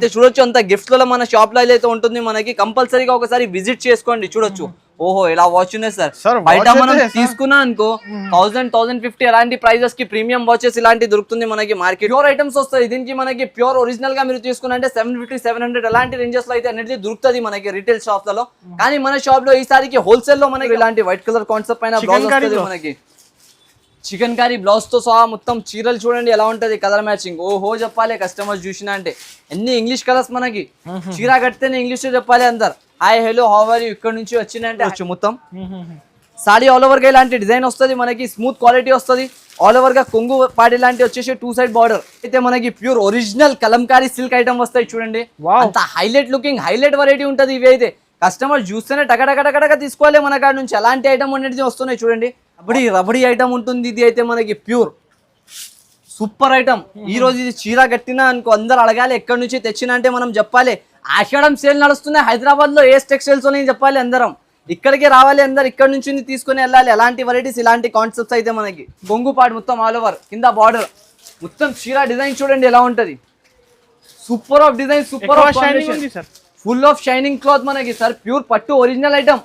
అయితే చూడొచ్చు అంత గిఫ్ట్లలో మన షాప్ లో అయితే ఉంటుంది మనకి కంపల్సరీగా ఒకసారి విజిట్ చేసుకోండి చూడొచ్చు ఓహో ఇలా వాచ్ ఉన్నాయి సార్ బయట మనం తీసుకున్నా అనుకో 1000-1050 అలాంటి ప్రైజెస్ కి ప్రీమియం వాచెస్ ఇలాంటి దొరుకుతుంది మనకి మార్కెట్ ప్యూర్ ఐటమ్స్ వస్తాయి దీనికి మనకి ప్యూర్ ఒరిజినల్ గా మీరు తీసుకున్నంటే 750-700 అలాంటి రేంజెస్ లో అయితే అనేది దొరుకుతుంది మనకి రీటైల్ షాప్స్ లో కానీ మన షాప్ లో ఈసారికి హోల్సేల్ లో మనకి ఇలాంటి వైట్ కలర్ కాన్సెప్ట్ పైన బ్లౌజ్ వస్తుంది మనకి చికెన్ కర్రీ బ్లౌజ్ తో సహా మొత్తం చీరలు చూడండి ఎలా ఉంటది కలర్ మ్యాచింగ్ ఓహో చెప్పాలి కస్టమర్స్ చూసినా అంటే ఎన్ని ఇంగ్లీష్ కలర్స్ మనకి చీర కడితేనే ఇంగ్లీష్ లో చెప్పాలి అందరు hi hello how are you ఇక్కడ నుంచి వచ్చిందంటే వచ్చు మొత్తం సాడీ ఆల్ ఓవర్ గా ఇలాంటి డిజైన్ వస్తుంది మనకి స్మూత్ క్వాలిటీ వస్తుంది ఆల్ ఓవర్ గా కొంగు పాడి లాంటి వచ్చేసి 2 సైడ్ బార్డర్ అయితే మనకి pure original Kalamkari silk item వస్తాయి చూడండి అంత హైలైట్ లుకింగ్ హైలైట్ వెరైటీ ఉంటది ఇవి అయితే కస్టమర్ చూస్తేనే టకటకటకటక తీసుకోవాలి మన కాడ నుంచి అలాంటి ఐటమ్ అనేది వస్తున్నాయి చూడండి రబడి ఐటమ్ ఉంటుంది ఇది అయితే మనకి ప్యూర్ సూపర్ ఐటమ్ ఈ రోజు ఇది చీర కట్టినా అనుకో అందరు అడగాలి ఎక్కడి నుంచి తెచ్చినా అంటే మనం చెప్పాలి ఆషాఢం సేల్ నడుస్తున్నాయి హైదరాబాద్ లో ఏస్ టెక్స్టైల్స్ అని చెప్పాలి అందరం ఇక్కడికి రావాలి అందరు ఇక్కడ నుంచి తీసుకుని వెళ్ళాలి అలాంటి వెరైటీస్ ఇలాంటి కాన్సెప్ట్స్ అయితే మనకి బొంగు పాటు మొత్తం ఆల్ ఓవర్ కింద బార్డర్ మొత్తం చీర డిజైన్ చూడండి ఎలా ఉంటది super of design super of full of shining cloth మనకి సార్ ప్యూర్ పట్టు ఒరిజినల్ ఐటమ్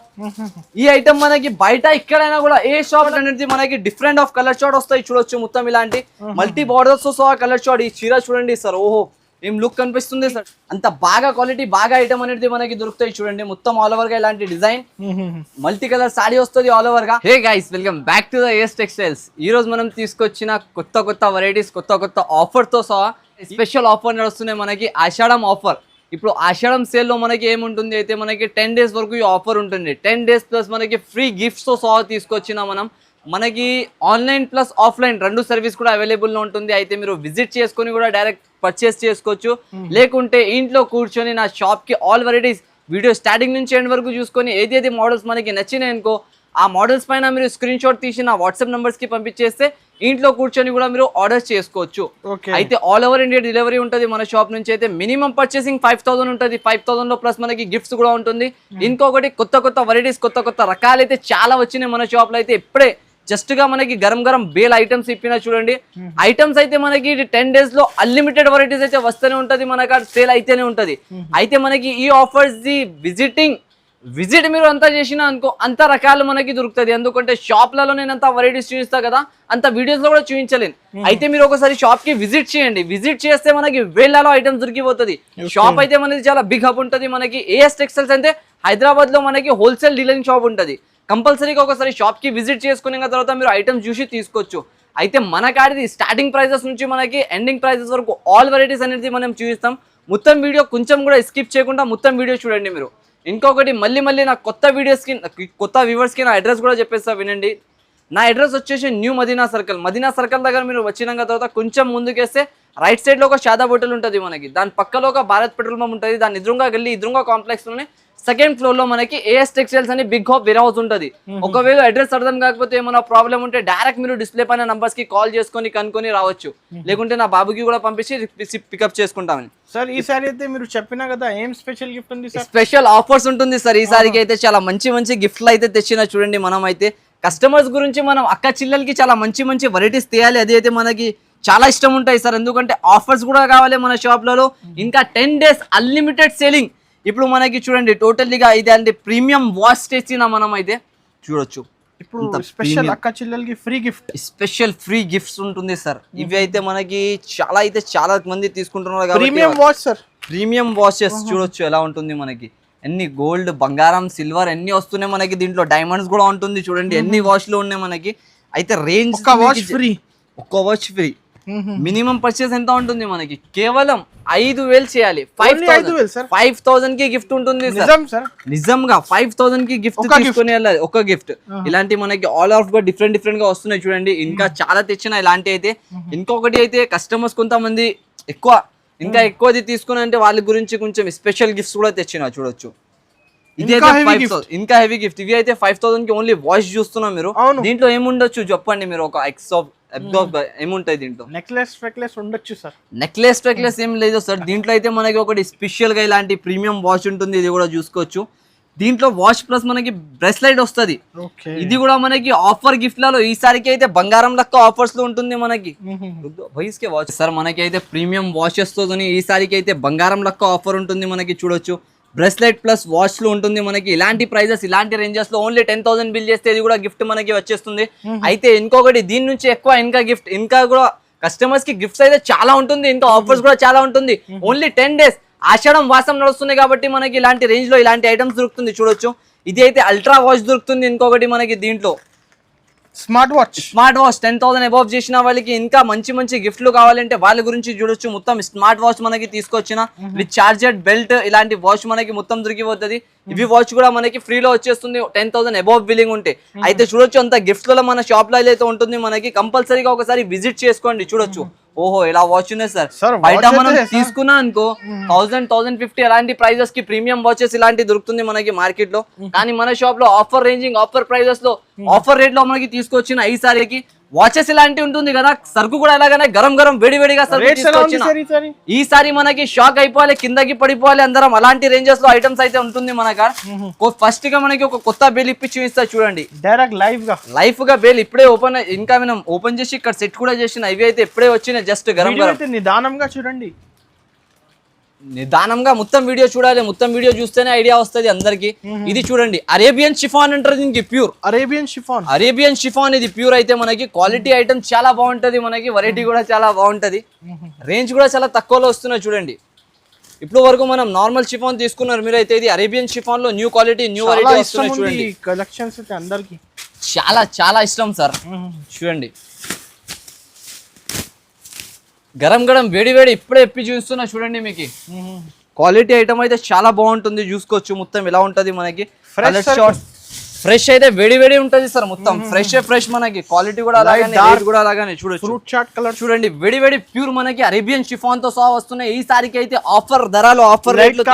ఈ ఐటమ్ మనకి బయట ఎక్కడైనా కూడా ఏ షాప్ అనేది మనకి డిఫరెంట్ ఆఫ్ కలర్ షాట్ వస్తాయి చూడొచ్చు మొత్తం ఇలాంటి మల్టీ బార్డర్స్ తో సహా కలర్ షాట్ ఈ చీర చూడండి సార్ ఓహో ఏం లుక్ కనిపిస్తుంది సార్ అంత బాగా క్వాలిటీ బాగా ఐటమ్ అనేది మనకి దొరుకుతాయి చూడండి మొత్తం ఆల్ ఓవర్ గా ఇలాంటి డిజైన్ మల్టీ కలర్ సాడీ వస్తుంది ఆల్ ఓవర్ గా hey guys welcome back to the Ace Textiles ఈ రోజు మనం తీసుకొచ్చిన కొత్త వెరైటీస్ కొత్త ఆఫర్ తో సహా స్పెషల్ ఆఫర్ నడుస్తున్నాయి మనకి ఆషాఢం ఆఫర్ ఇప్పుడు ఆషాఢం సేల్ లో మనకి ఏముంటుంది అయితే మనకి 10 days వరకు ఈ ఆఫర్ ఉంటుంది 10 days ప్లస్ మనకి ఫ్రీ గిఫ్ట్స్ తో సహా తీసుకొచ్చిన మనకి ఆన్లైన్ ప్లస్ ఆఫ్లైన్ రెండు సర్వీస్ కూడా అవైలబుల్ లో ఉంటుంది అయితే మీరు విజిట్ చేసుకొని కూడా డైరెక్ట్ పర్చేస్ చేసుకోవచ్చు లేకుంటే ఇంట్లో కూర్చొని నా షాప్ కి ఆల్ వెరైటీస్ వీడియో స్టార్టింగ్ నుంచి ఎండ్ వరకు చూసుకొని ఏది మోడల్స్ మనకి నచ్చినాయి అనుకో ఆ మోడల్స్ పైన మీరు స్క్రీన్ షాట్ తీసి నా వాట్సాప్ నంబర్స్ కి పంపించేస్తే ఇంట్లో కూర్చొని కూడా మీరు ఆర్డర్ చేసుకోవచ్చు అయితే ఆల్ ఓవర్ ఇండియా డెలివరీ ఉంటుంది మన షాప్ నుంచి అయితే మినిమం పర్చేసింగ్ 5000 ఉంటుంది 5000 లో ప్లస్ మనకి గిఫ్ట్స్ కూడా ఉంటుంది ఇంకొకటి కొత్త వెరైటీస్ కొత్త రకాలు అయితే చాలా వచ్చినాయి మన షాప్ లో అయితే ఇప్పుడే జస్ట్ గా మనకి గరం బేల్ ఐటమ్స్ ఇప్పినా చూడండి ఐటమ్స్ అయితే మనకి 10 days లో అన్లిమిటెడ్ వెరైటీస్ అయితే వస్తూనే ఉంటది మనకి సేల్ అయితేనే ఉంటది అయితే మనకి ఈ ఆఫర్స్ ది విజిట్ మీరు అంతా చేసినా అనుకో అంత రకాలు మనకి దొరుకుతుంది ఎందుకంటే షాప్లలో నేను అంత వెరైటీస్ చూపిస్తా కదా అంత వీడియోస్ లో కూడా చూపించలేను అయితే మీరు ఒకసారి షాప్ కి విజిట్ చేయండి విజిట్ చేస్తే మనకి వేలలో ఐటమ్స్ దొరికిపోతుంది షాప్ అయితే మనకి చాలా బిగ్ హబ్ ఉంటుంది మనకి ఏఎస్ టెక్స్టైల్స్ అంటే హైదరాబాద్ లో మనకి హోల్సేల్ డీలరింగ్ షాప్ ఉంటుంది కంపల్సరీగా ఒకసారి షాప్ కి విజిట్ చేసుకున్న తర్వాత మీరు ఐటమ్స్ చూసి తీసుకోవచ్చు అయితే మన కాడిది స్టార్టింగ్ ప్రైజెస్ నుంచి మనకి ఎండింగ్ ప్రైజెస్ వరకు ఆల్ వెరైటీస్ అనేది మనం చూపిస్తాం మొత్తం వీడియో కొంచెం కూడా స్కిప్ చేయకుండా మొత్తం వీడియో చూడండి మీరు ఇంకొకటి మళ్ళీ నా కొత్త వీడియోస్కి కొత్త వ్యూవర్స్కి నా అడ్రస్ కూడా చెప్పేస్తా వినండి నా అడ్రస్ వచ్చేసి న్యూ మదీనా సర్కిల్ దగ్గర మీరు వచ్చినాక తర్వాత కొంచెం ముందుకేస్తే రైట్ సైడ్ లో ఒక షాదా హోటల్ ఉంటుంది మనకి దాని పక్కలో ఒక భారత్ పెట్రోల్ పంప్ ఉంటుంది దాని ఎదురుగా కాంప్లెక్స్ లోనే సెకండ్ ఫ్లోర్ లో మనకి ఏఎస్ టెక్స్టైల్స్ అని బిగ్ హాప్ వేర్ హౌస్ ఉంటుంది ఒకవేళ అడ్రస్ అర్థం కాకపోతే ఏమైనా ప్రాబ్లం ఉంటే డైరెక్ట్ మీరు డిస్ప్లే పైన నంబర్స్ కి కాల్ చేసుకొని కనుక్కొని రావచ్చు లేకుంటే నా బాబుకి కూడా పంపించి పికప్ చేసుకుంటామని సార్ ఈసారి అయితే మీరు చెప్పినా కదా ఏం స్పెషల్ గిఫ్ట్ ఉంది సార్ స్పెషల్ ఆఫర్స్ ఉంటుంది సార్ ఈసారికి అయితే చాలా మంచి గిఫ్ట్లు అయితే తెచ్చినా చూడండి మనం అయితే కస్టమర్స్ గురించి మనం అక్క చిల్లలకి చాలా మంచి వెరైటీస్ తీయాలి అది అయితే మనకి చాలా ఇష్టం ఉంటాయి సార్ ఎందుకంటే ఆఫర్స్ కూడా కావాలి మన షాప్లలో ఇంకా 10 days అన్లిమిటెడ్ సేలింగ్ ఇప్పుడు మనకి చూడండి టోటల్లీగా ఇది అంటే ప్రీమియం వాష్ తెచ్చిన మనం అయితే చూడొచ్చు ఇప్పుడు స్పెషల్ అక్క చిల్లలకి స్పెషల్ ఫ్రీ గిఫ్ట్స్ ఉంటుంది సార్ ఇవి అయితే మనకి చాలా మంది తీసుకుంటున్నారు ప్రీమియం వాషెస్ చూడొచ్చు ఎలా ఉంటుంది మనకి ఎన్ని గోల్డ్ బంగారం సిల్వర్ ఎన్ని వస్తున్నాయి మనకి దీంట్లో డైమండ్స్ కూడా ఉంటుంది చూడండి ఎన్ని వాష్ లో ఉన్నాయి మనకి అయితే రేంజ్ ఒక్క వాచ్ ఫ్రీ మినిమం పర్చేస్ ఎంత ఉంటుంది మనకి కేవలం 5000 చేయాలి 5000 కి గిఫ్ట్ ఉంటుంది సార్ నిజంగా 5000 కి గిఫ్ట్ తీసుకొని వెళ్ళాలి ఒక గిఫ్ట్ ఇలాంటి మనకి ఆల్ ఆఫ్ గా డిఫరెంట్ గా వస్తున్నాయి చూడండి ఇంకా చాలా తెచ్చిన ఇలాంటి అయితే ఇంకొకటి అయితే కస్టమర్స్ కొంతమంది ఇంకా ఎక్కువది తీసుకుని అంటే వాళ్ళ గురించి కొంచెం స్పెషల్ గిఫ్ట్స్ కూడా తెచ్చిన చూడొచ్చు ఇది అయితే ఇంకా హెవీ గిఫ్ట్ ఇవి అయితే 5000 కి ఓన్లీ వాష్ చూస్తున్నాం మీరు దీంట్లో ఏముండొచ్చు చెప్పండి మీరు ఒక ఏముంటాయి దీంట్లో నెక్లెస్ ఉండొచ్చు సార్ నెక్లెస్ ఏం లేదు సార్ దీంట్లో అయితే మనకి ఒకటి స్పెషల్ గా ఇలాంటి ప్రీమియం వాచ్ ఉంటుంది ఇది కూడా చూసుకోవచ్చు దీంట్లో వాచ్ ప్లస్ మనకి బ్రెస్లైట్ వస్తుంది. ఓకే, ఇది కూడా మనకి ఆఫర్ గిఫ్ట్ లలో ఈసారికి అయితే బంగారం లెక్క ఆఫర్స్ లో ఉంటుంది మనకి. వయసుకే వాచ్ సార్ మనకి అయితే ప్రీమియం వాచెస్ తో ఈసారికి అయితే బంగారం లెక్క ఆఫర్ ఉంటుంది మనకి. చూడొచ్చు బ్రెస్లెట్ ప్లస్ వాచ్ లో ఉంటుంది మనకి. ఇలాంటి ప్రైజెస్ ఇలాంటి రేంజెస్ లో ఓన్లీ 10,000 బిల్ చేస్తే ఇది కూడా గిఫ్ట్ మనకి వచ్చేస్తుంది. అయితే ఇంకొకటి దీని నుంచి ఎక్కువ ఇంకా గిఫ్ట్ ఇంకా కూడా కస్టమర్స్ కి గిఫ్ట్స్ అయితే చాలా ఉంటుంది, ఇంకా ఆఫర్స్ కూడా చాలా ఉంటుంది. ఓన్లీ 10 days ఆషాఢం వాసం నడుస్తుంది కాబట్టి మనకి ఇలాంటి రేంజ్ లో ఇలాంటి ఐటమ్స్ దొరుకుతుంది. చూడొచ్చు ఇది అయితే అల్ట్రా వాచ్ దొరుకుతుంది. ఇంకొకటి మనకి దీంట్లో స్మార్ట్ వాచ్ 10,000 అబౌవ్ చేసిన వాళ్ళకి ఇంకా మంచి మంచి గిఫ్ట్లు కావాలంటే వాళ్ళ గురించి చూడొచ్చు. మొత్తం స్మార్ట్ వాచ్ మనకి తీసుకొచ్చిన విత్ చార్జర్ బెల్ట్ ఇలాంటి వాచ్ మనకి మొత్తం దొరికిపోతుంది. ఇవి వాచ్ కూడా మనకి ఫ్రీలో వచ్చేస్తుంది 10,000 అబౌవ్ బిల్లింగ్ ఉంటే. అయితే చూడొచ్చు అంత గిఫ్ట్స్ లో మన షాప్ లో అయితే ఉంటుంది మనకి. కంపల్సరీగా ఒకసారి విజిట్ చేసుకోండి. చూడొచ్చు ఓహో ఇలా వాచ్ ఉన్నాయి సార్. బయట మనం తీసుకున్నా అనుకో 1,000-1,050 అలాంటి ప్రైజెస్ కి ప్రీమియం వాచెస్ ఇలాంటి దొరుకుతుంది మనకి మార్కెట్ లో. కానీ మన షాప్ లో ఆఫర్ రేంజింగ్ ఆఫర్ ప్రైజెస్ లో ఆఫర్ రేట్ లో మనకి తీసుకొచ్చిన ఈసారికి వాచెస్ ఇలాంటి ఉంటుంది కదా, సరుకు కూడా ఎలాగనే గరం గరం వేడి వేడిగా సరుకు తీసుకొచ్చిన ఈసారి మనకి షాక్ అయిపోవాలి, కిందకి పడిపోవాలి అందరం. అలాంటి రేంజెస్ లో ఐటమ్స్ అయితే ఉంటుంది మనక. ఫస్ట్ గా మనకి ఒక కొత్త బేల్ ఇప్పి చూపిస్తా చూడండి. డైరెక్ట్ లైఫ్ గా బేల్ ఇప్పుడే ఇంకా మనం ఓపెన్ చేసి ఇక్కడ సెట్ కూడా చేసిన. ఇవి అయితే ఇప్పుడే వచ్చినాయి జస్ట్ గరం గరం. నిదానంగా చూడండి, నిదానంగా మొత్తం వీడియో చూడాలి. మొత్తం వీడియో చూస్తేనే ఐడియా వస్తుంది అందరికి. ఇది చూడండి అరేబియన్ షిఫాన్ అంటారు దీనికి. ప్యూర్ అరేబియన్ షిఫాన్ ఇది ప్యూర్. అయితే మనకి క్వాలిటీ ఐటమ్ చాలా బాగుంటది మనకి. వెరైటీ కూడా చాలా బాగుంటది. రేంజ్ కూడా చాలా తక్కువలో వస్తున్నాయి చూడండి. ఇప్పుడు వరకు మనం నార్మల్ షిఫాన్ తీసుకున్నారు మీరు, అయితే ఇది అరేబియన్ షిఫాన్ లో న్యూ క్వాలిటీ న్యూ వెరైటీ వస్తున్నాయి చూడండి. కలెక్షన్స్ అయితే అందరికి చాలా చాలా ఇష్టం సార్. చూడండి గరం గరం వేడి వేడి ఇప్పుడే ఎప్పి చూస్తున్నా చూడండి. మీకు క్వాలిటీ ఐటమ్ అయితే చాలా బాగుంటుంది. చూసుకోవచ్చు మొత్తం ఇలా ఉంటది మనకి. ఫ్రెష్ అయితే వేడి వేడి ఉంటది సార్. మొత్తం ఫ్రెష్ మనకి. క్వాలిటీ కూడా అలాగే చూడొచ్చు. ఫ్రూట్ చాట్ కలర్ చూడండి వేడి వేడి ప్యూర్ మనకి అరేబియన్ షిఫాన్ తో సహా వస్తున్నాయి. ఈసారికి అయితే ఆఫర్ ధరలు ఆఫర్ రేట్ లో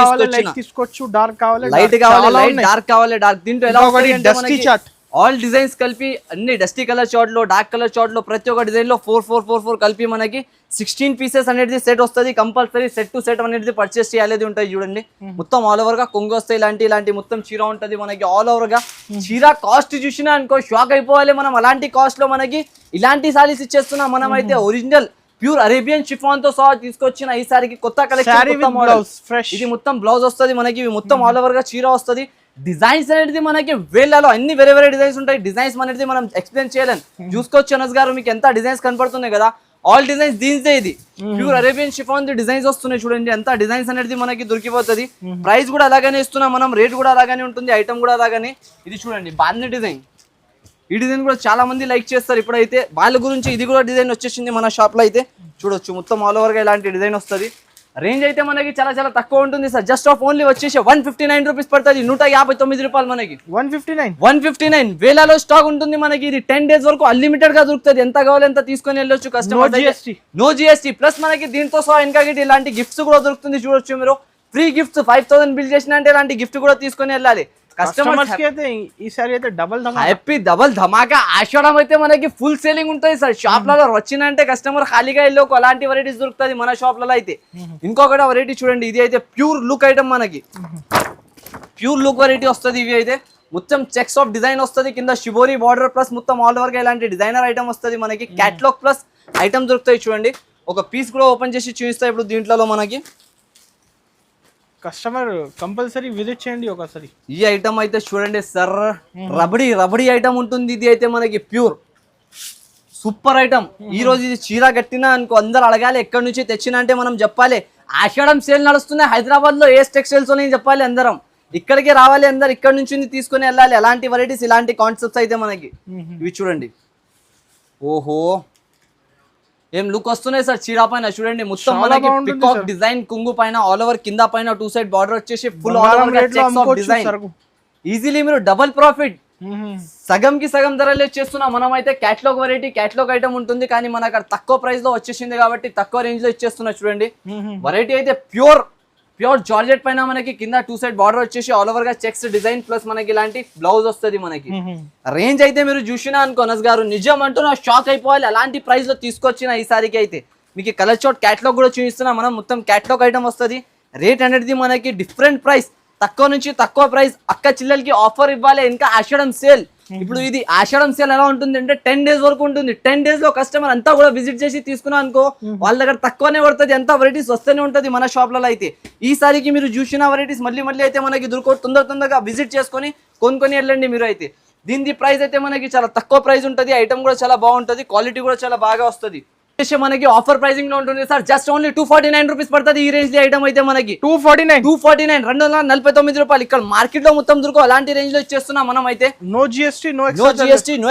తీసుకోవచ్చు. డార్క్ కావాలి, లైట్ కావాలి, డార్క్ కావాలి. డార్క్ దీంట్లో ఎలా ఆల్ డిజైన్స్ కలిపి అన్ని డస్టీ కలర్ చార్ట్ లో డార్క్ కలర్ చార్ట్ లో ప్రతి ఒక్క డిజైన్ లో 4 కలిపి మనకి 16 పీసెస్ అనేది సెట్ వస్తుంది. కంపల్సరీ సెట్ టు సెట్ అనేది పర్చేస్ చేయాలి ఉంటాయి చూడండి. మొత్తం ఆల్ ఓవర్ గా కొంగు వస్తాయి. ఇలాంటి మొత్తం చీర ఉంటది మనకి. ఆల్ ఓవర్ గా చీర కాస్ట్ చూసినా అనుకో షాక్ అయిపోవాలి మనం. అలాంటి కాస్ట్ లో మనకి ఇలాంటి సారీస్ ఇచ్చేస్తున్నాం మనం. అయితే ఒరిజినల్ ప్యూర్ అరేబియన్ షిఫాన్ తో సహా తీసుకొచ్చిన ఈసారికి కొత్త కలెక్షన్. ఇది మొత్తం బ్లౌజ్ వస్తుంది మనకి. ఇవి మొత్తం ఆల్ ఓవర్ గా చీర వస్తుంది. డిజైన్స్ అనేది మనకి వేలలో అన్ని వేరే డిజైన్స్ ఉంటాయి. డిజైన్స్ అనేది మనం ఎక్స్ప్లెయిన్ చేయలేం. చూసుకోవచ్చు అనస్ గారు మీకు ఎంత డిజైన్స్ కనపడుతున్నాయి కదా. ఆల్ డిజైన్స్ దీనిదే. ఇది ప్యూర్ అరేబియన్ షిఫాన్ డిజైన్స్ వస్తున్నాయి చూడండి. ఎంత డిజైన్స్ అనేది మనకి దొరికిపోతుంది. ప్రైస్ కూడా అలాగనే ఇస్తున్నాం మనం. రేట్ కూడా అలాగనే ఉంటుంది. ఐటమ్ కూడా అలాగనే. ఇది చూడండి బాంది డిజైన్. ఈ డిజైన్ కూడా చాలా మంది లైక్ చేస్తారు. ఇప్పుడైతే వాళ్ళ గురించి ఇది కూడా డిజైన్ వచ్చేసింది మన షాప్ లో. అయితే చూడొచ్చు మొత్తం ఆల్ ఓవర్ గా ఇలాంటి డిజైన్ వస్తుంది. రేంజ్ అయితే మనకి చాలా చాలా తక్కువ ఉంటుంది సార్. జస్ట్ ఆఫ్ ఓన్లీ వచ్చేసి 159 రూపీస్ పడుతుంది. 159 రూపాయలు మనకి. 159 వేలలో స్టాక్ ఉంటుంది మనకి. ఇది 10 days వరకు అన్లిమిటెడ్ గా దొరుకుతుంది. ఎంత కావాలి ఎంత తీసుకొని వెళ్ళొచ్చు కస్టమర్. నో జిఎస్టీ ప్లస్ మనకి దీంతో సహా ఇంకా ఇలాంటి గిఫ్ట్స్ కూడా దొరుకుతుంది. చూడొచ్చు మీరు ఫ్రీ గిఫ్ట్స్ 5,000 బిల్ చేసిన అంటే ఇలాంటి గిఫ్ట్ కూడా తీసుకొని వెళ్ళాలి. కస్టమర్స్ కి అయితే ఈసారి అయితే డబల్ ధమాకా. ఆషాఢం అయితే మనకి ఫుల్ సేలింగ్ ఉంటుంది సార్. షాప్ లలో వచ్చినంటే కస్టమర్ ఖాళీగా వెళ్ళి అలాంటి వెరైటీస్ దొరుకుతుంది మన షాప్ లలో అయితే. ఇంకొకటి వెరైటీ చూడండి. ఇది అయితే ప్యూర్ లుక్ ఐటమ్ మనకి. ప్యూర్ లుక్ వెరైటీ వస్తుంది. ఇవి అయితే మొత్తం చెక్స్ ఆఫ్ డిజైన్ వస్తుంది. కింద షిబోరి బార్డర్ ప్లస్ మొత్తం ఆల్ ఓవర్ గా ఇలాంటి డిజైనర్ ఐటమ్ వస్తుంది మనకి. క్యాటలాగ్ ప్లస్ ఐటమ్ దొరుకుతాయి చూడండి. ఒక పీస్ కూడా ఓపెన్ చేసి చూపిస్తాయి ఇప్పుడు దీంట్లో మనకి. కస్టమర్ కంపల్సరీ విజిట్ చేయండి ఒకసారి. ఈ ఐటమ్ అయితే చూడండి సార్. రబడి ఐటమ్ ఉంటుంది. ఇది అయితే మనకి ప్యూర్ సూపర్ ఐటమ్. ఈ రోజు ఇది చీర కట్టినా అనుకో అందరు అడగాలి ఎక్కడి నుంచి తెచ్చినా అంటే మనం చెప్పాలి ఆషాఢం సేల్ నడుస్తుంది హైదరాబాద్ లో ఏస్ టెక్స్టైల్స్ అని చెప్పాలి. అందరం ఇక్కడికి రావాలి. అందరు ఇక్కడ నుంచి తీసుకొని వెళ్ళాలి. అలాంటి వెరైటీస్ ఇలాంటి కాన్సెప్ట్స్ అయితే మనకి. ఇవి చూడండి ఓహో ఏం లుక్ వస్తున్నాయి సార్ చీర పైన. చూడండి మొత్తం మనకి పికాక్ డిజైన్ కుంగు పైన ఆల్ ఓవర్ కింద పైన 2 సైడ్ బార్డర్ వచ్చేసి full all over checks of design. Easily మీరు డబుల్ ప్రాఫిట్. సగం కి సగం ధరలు ఇచ్చేస్తున్నాం మనం. అయితే క్యాటలాగ్ వెరైటీ క్యాటలాగ్ ఐటమ్ ఉంటుంది. కానీ మనకు అక్కడ తక్కువ ప్రైస్ లో వచ్చేసింది కాబట్టి తక్కువ రేంజ్ లో ఇచ్చేస్తున్నా చూడండి. వెరైటీ అయితే ప్యూర్ జార్జెట్ పైన మనకి కింద 2 సైడ్ బార్డర్ వచ్చేసి ఆల్ ఓవర్ గా చెక్స్ డిజైన్ ప్లస్ మనకి ఇలాంటి బ్లౌజ్ వస్తుంది మనకి. రేంజ్ అయితే మీరు చూసినా అనుకో అనస్ గారు నిజం అంటూ నా షాక్ అయిపోవాలి. అలాంటి ప్రైస్ లో తీసుకొచ్చిన ఈసారికి అయితే మీకు కలర్ చార్ట్ క్యాటలాగ్ కూడా చూపిస్తున్నా మనం. మొత్తం క్యాటలాగ్ ఐటమ్ వస్తుంది. రేట్ అనేది మనకి డిఫరెంట్ ప్రైస్ తక్కువ నుంచి తక్కువ ప్రైస్ అక్క చిల్లలకి ఆఫర్ ఇవ్వాలి, ఇంకా ఆషాఢం సేల్. ఇప్పుడు ఇది ఆషాఢం సేల్ ఎలా ఉంటుంది అంటే 10 days వరకు ఉంటుంది. 10 days లో కస్టమర్ అంతా కూడా విజిట్ చేసి తీసుకున్నా అనుకో వాళ్ళ దగ్గర తక్కువనే పడుతుంది, ఎంత వెరైటీస్ వస్తూనే ఉంటుంది మన షాప్లలో అయితే. ఈసారికి మీరు చూసిన వెరైటీస్ మళ్ళీ అయితే మనకి దొరకవు, తొందరగా విజిట్ చేసుకొని కొనుక్కొని వెళ్ళండి మీరు అయితే. దీని ప్రైస్ అయితే మనకి చాలా తక్కువ ప్రైస్ ఉంటుంది, ఐటమ్ కూడా చాలా బాగుంటుంది, క్వాలిటీ కూడా చాలా బాగా వస్తుంది. మనకి ఆఫర్ ప్రైసింగ్ లో ఉంటుంది సార్, జస్ట్ ఓన్లీ 249 రూపీస్ పడుతుంది ఈ రేంజ్ లో ఐటమ్ అయితే మనకి. 249 249 రూపాయలు. ఇక్కడ మార్కెట్ లో మొత్తం దొరకవు, అలాంటి రేంజ్ లో ఇచ్చేస్తున్నాం మనం అయితే. No GST no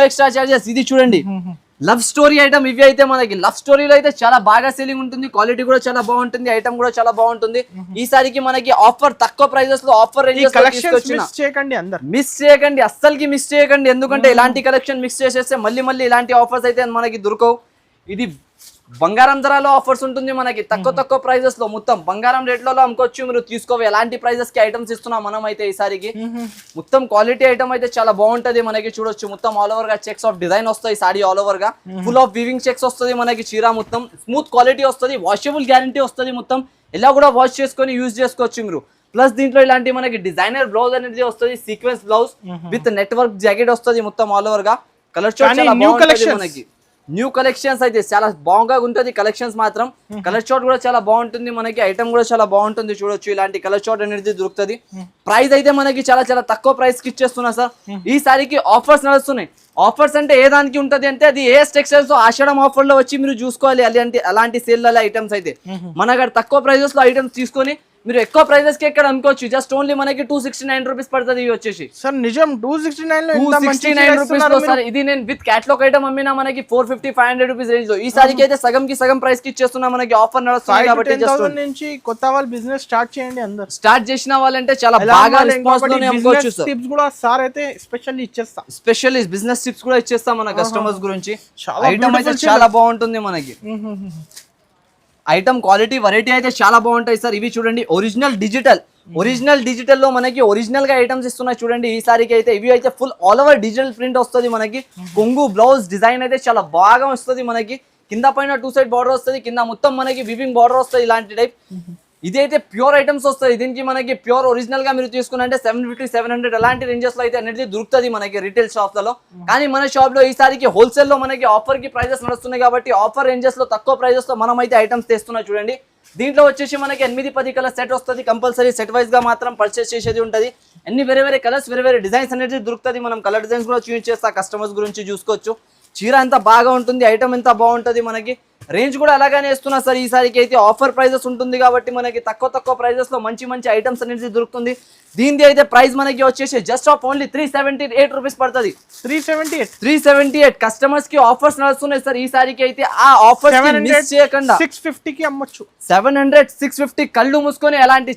extra charges. ఇది చూడండి లవ్ స్టోరీ ఐటమ్, ఇవి అయితే మనకి లవ్ స్టోరీలో అయితే చాలా బాగా సేలింగ్ ఉంటుంది, క్వాలిటీ కూడా చాలా బాగుంటుంది, ఐటమ్ కూడా చాలా బాగుంటుంది. ఈసారికి మనకి ఆఫర్ తక్కువ ప్రైజెస్ లో ఆఫర్ రేంజెస్ మిస్ చేయకండి, అస్సలకి మిస్ చేయకండి. ఎందుకంటే ఇలాంటి కలెక్షన్ మిస్ చేసేస్తే మళ్ళీ ఇలాంటి ఆఫర్స్ అయితే మనకి దొరకవు. ఇది బంగారం ధరలో ఆఫర్స్ ఉంటుంది మనకి, తక్కువ ప్రైజెస్ లో మొత్తం బంగారం రేట్లలో అమ్ముకోవచ్చు, మీరు తీసుకోవాలి. ఎలాంటి ప్రైజెస్ కి ఐటమ్స్ ఇస్తున్నాం మనం అయితే ఈసారికి. మొత్తం క్వాలిటీ ఐటమ్ అయితే చాలా బాగుంటది మనకి, చూడొచ్చు. మొత్తం ఆల్ ఓవర్ గా చెక్స్ ఆఫ్ డిజైన్ వస్తాయి, సాడీ ఆల్ ఓవర్ గా ఫుల్ ఆఫ్ వీవింగ్ చెక్స్ వస్తుంది మనకి. చీర మొత్తం స్మూత్ క్వాలిటీ వస్తుంది, వాషబుల్ గ్యారంటీ వస్తుంది. మొత్తం ఎలా కూడా వాష్ చేసుకొని యూజ్ చేసుకోవచ్చు మీరు. ప్లస్ దీంట్లో ఇలాంటి మనకి డిజైనర్ బ్లౌజ్ అనేది వస్తుంది, sequence blouse with network jacket వస్తుంది మొత్తం ఆల్ ఓవర్ గా. కలర్ చార్ట్ చాలా బాగుంటుంది మనకి. న్యూ కలెక్షన్స్ అయితే చాలా బాగా ఉంటుంది కలెక్షన్స్ మాత్రం. కలర్ చార్ట్ కూడా చాలా బాగుంటుంది మనకి, ఐటమ్ కూడా చాలా బాగుంటుంది, చూడొచ్చు. ఇలాంటి కలర్ చార్ట్ అనేది దొరుకుతుంది. ప్రైస్ అయితే మనకి చాలా తక్కువ ప్రైస్ కి ఇచ్చేస్తున్నా సార్. ఈసారికి ఆఫర్స్ నడుస్తున్నాయి. ఆఫర్స్ అంటే ఏ దానికి ఉంటది అంటే అది ఏఎస్ టెక్స్టైల్స్ ఆషాఢం ఆఫర్ లో వచ్చి మీరు చూసుకోవాలి. అలాంటి సేల్ ఐటమ్స్ అయితే మన దగ్గర తక్కువ ప్రైజెస్ లో ఐటమ్స్ తీసుకొని మీరు ఎక్కువ ప్రైజెస్ కి ఎక్కడ అనుకోవచ్చు. జస్ట్ ఓన్లీ మనకి 269 రూపీస్ పడుతుంది ఇవి వచ్చేసి. సార్ నిజం 269 రూపీస్ లో సార్. ఇది నేను విత్ క్యాటలాగ్ ఐటమ్ అమ్మినా మనకి 450-500 రూపీస్ రేంజ్ లో. ఈసారికి అయితే సగం ప్రైస్ కి ఇచ్చేస్తున్నా మనకి, ఆఫర్ నడుస్తుంది కాబట్టి. నుంచి కొత్త వాళ్ళు బిజినెస్ స్టార్ట్ చేయండి, అందరూ స్టార్ట్ చేసిన వాళ్ళంటే చాలా బాగా రెస్పాన్స్ లోనే అమ్ముకోవచ్చు సార్. టిప్స్ కూడా సార్ అయితే స్పెషల్లీ ఇచ్చేస్తా, స్పెషల్లీ బిజినెస్ టిప్స్ కూడా ఇచ్చేస్తాం మన కస్టమర్స్ గురించి. ఐటమ్ అయితే చాలా బాగుంటుంది మనకి. ఐటమ్ క్వాలిటీ వెరైటీ అయితే చాలా బాగుంటాయి సార్. ఇవి చూడండి ఒరిజినల్ డిజిటల్ లో మనకి ఒరిజినల్ గా ఐటమ్స్ ఇస్తున్నాయి చూడండి. ఈసారికి అయితే ఇవి అయితే full all over digital print వస్తుంది మనకి. కొంగు బ్లౌజ్ డిజైన్ అయితే చాలా బాగా వస్తుంది మనకి. కింద పైన 2 సైడ్ బార్డర్ వస్తుంది, కింద మొత్తం మనకి వివింగ్ బార్డర్ వస్తుంది, ఇలాంటి టైప్. ఇదైతే ప్యూర్ ఐటమ్స్ వస్తాయి. దీనికి మనకి ప్యూర్ ఒరిజినల్ గా మీరు తీసుకున్నంటే 750-700 అలాంటి రేంజెస్ లో అయితే అనేది దొరుకుతుంది మనకి రిటైల్ షాప్ లలో. కానీ మన షాప్ లో ఈసారికి హోల్సేల్ లో మనకి ఆఫర్ కి ప్రైజెస్ నడుస్తున్నాయి కాబట్టి ఆఫర్ రేంజెస్ లో తక్కువ ప్రైజెస్ లో మనం అయితే ఐటమ్స్ తెస్తున్నాం చూడండి. దీంట్లో వచ్చేసి మనకి 8-10 కలర్ సెట్ వస్తుంది, కంపల్సరీ సెట్ వైజ్ గా మాత్రం పర్చేస్ చేసేది ఉంటుంది. అన్ని వేరే కలర్స్ వేరే డిజైన్స్ అనేది దొరుకుతుంది. మనం కలర్ డిజైన్స్ కూడా చూస్ చేస్తా, కస్టమర్స్ గురించి చూసుకోవచ్చు. చీర ఎంత బాగా ఉంటుంది, ఐటమ్ ఎంత బాగుంటుంది మనకి. రేంజ్ కూడా అలాగానే ఇస్తున్నా సార్. ఈసారికి అయితే ఆఫర్ ప్రైజెస్ ఉంటుంది కాబట్టి మనకి తక్కువ ప్రైజెస్ లో మంచి ఐటమ్స్ అనేది దొరుకుతుంది. దీనిది అయితే ప్రైస్ మనకి వచ్చేసి జస్ట్ ఆఫ్ ఓన్లీ 378 రూపీస్ పడుతుంది. 378 కస్టమర్స్ కి ఆఫర్స్ నడుస్తున్నాయి సార్. ఈసారికి అయితే ఆ ఆఫర్ మిస్ చేయకుండా 650 కి అమ్మొచ్చు. 700-650 కళ్ళు మూసుకొని ఎలాంటి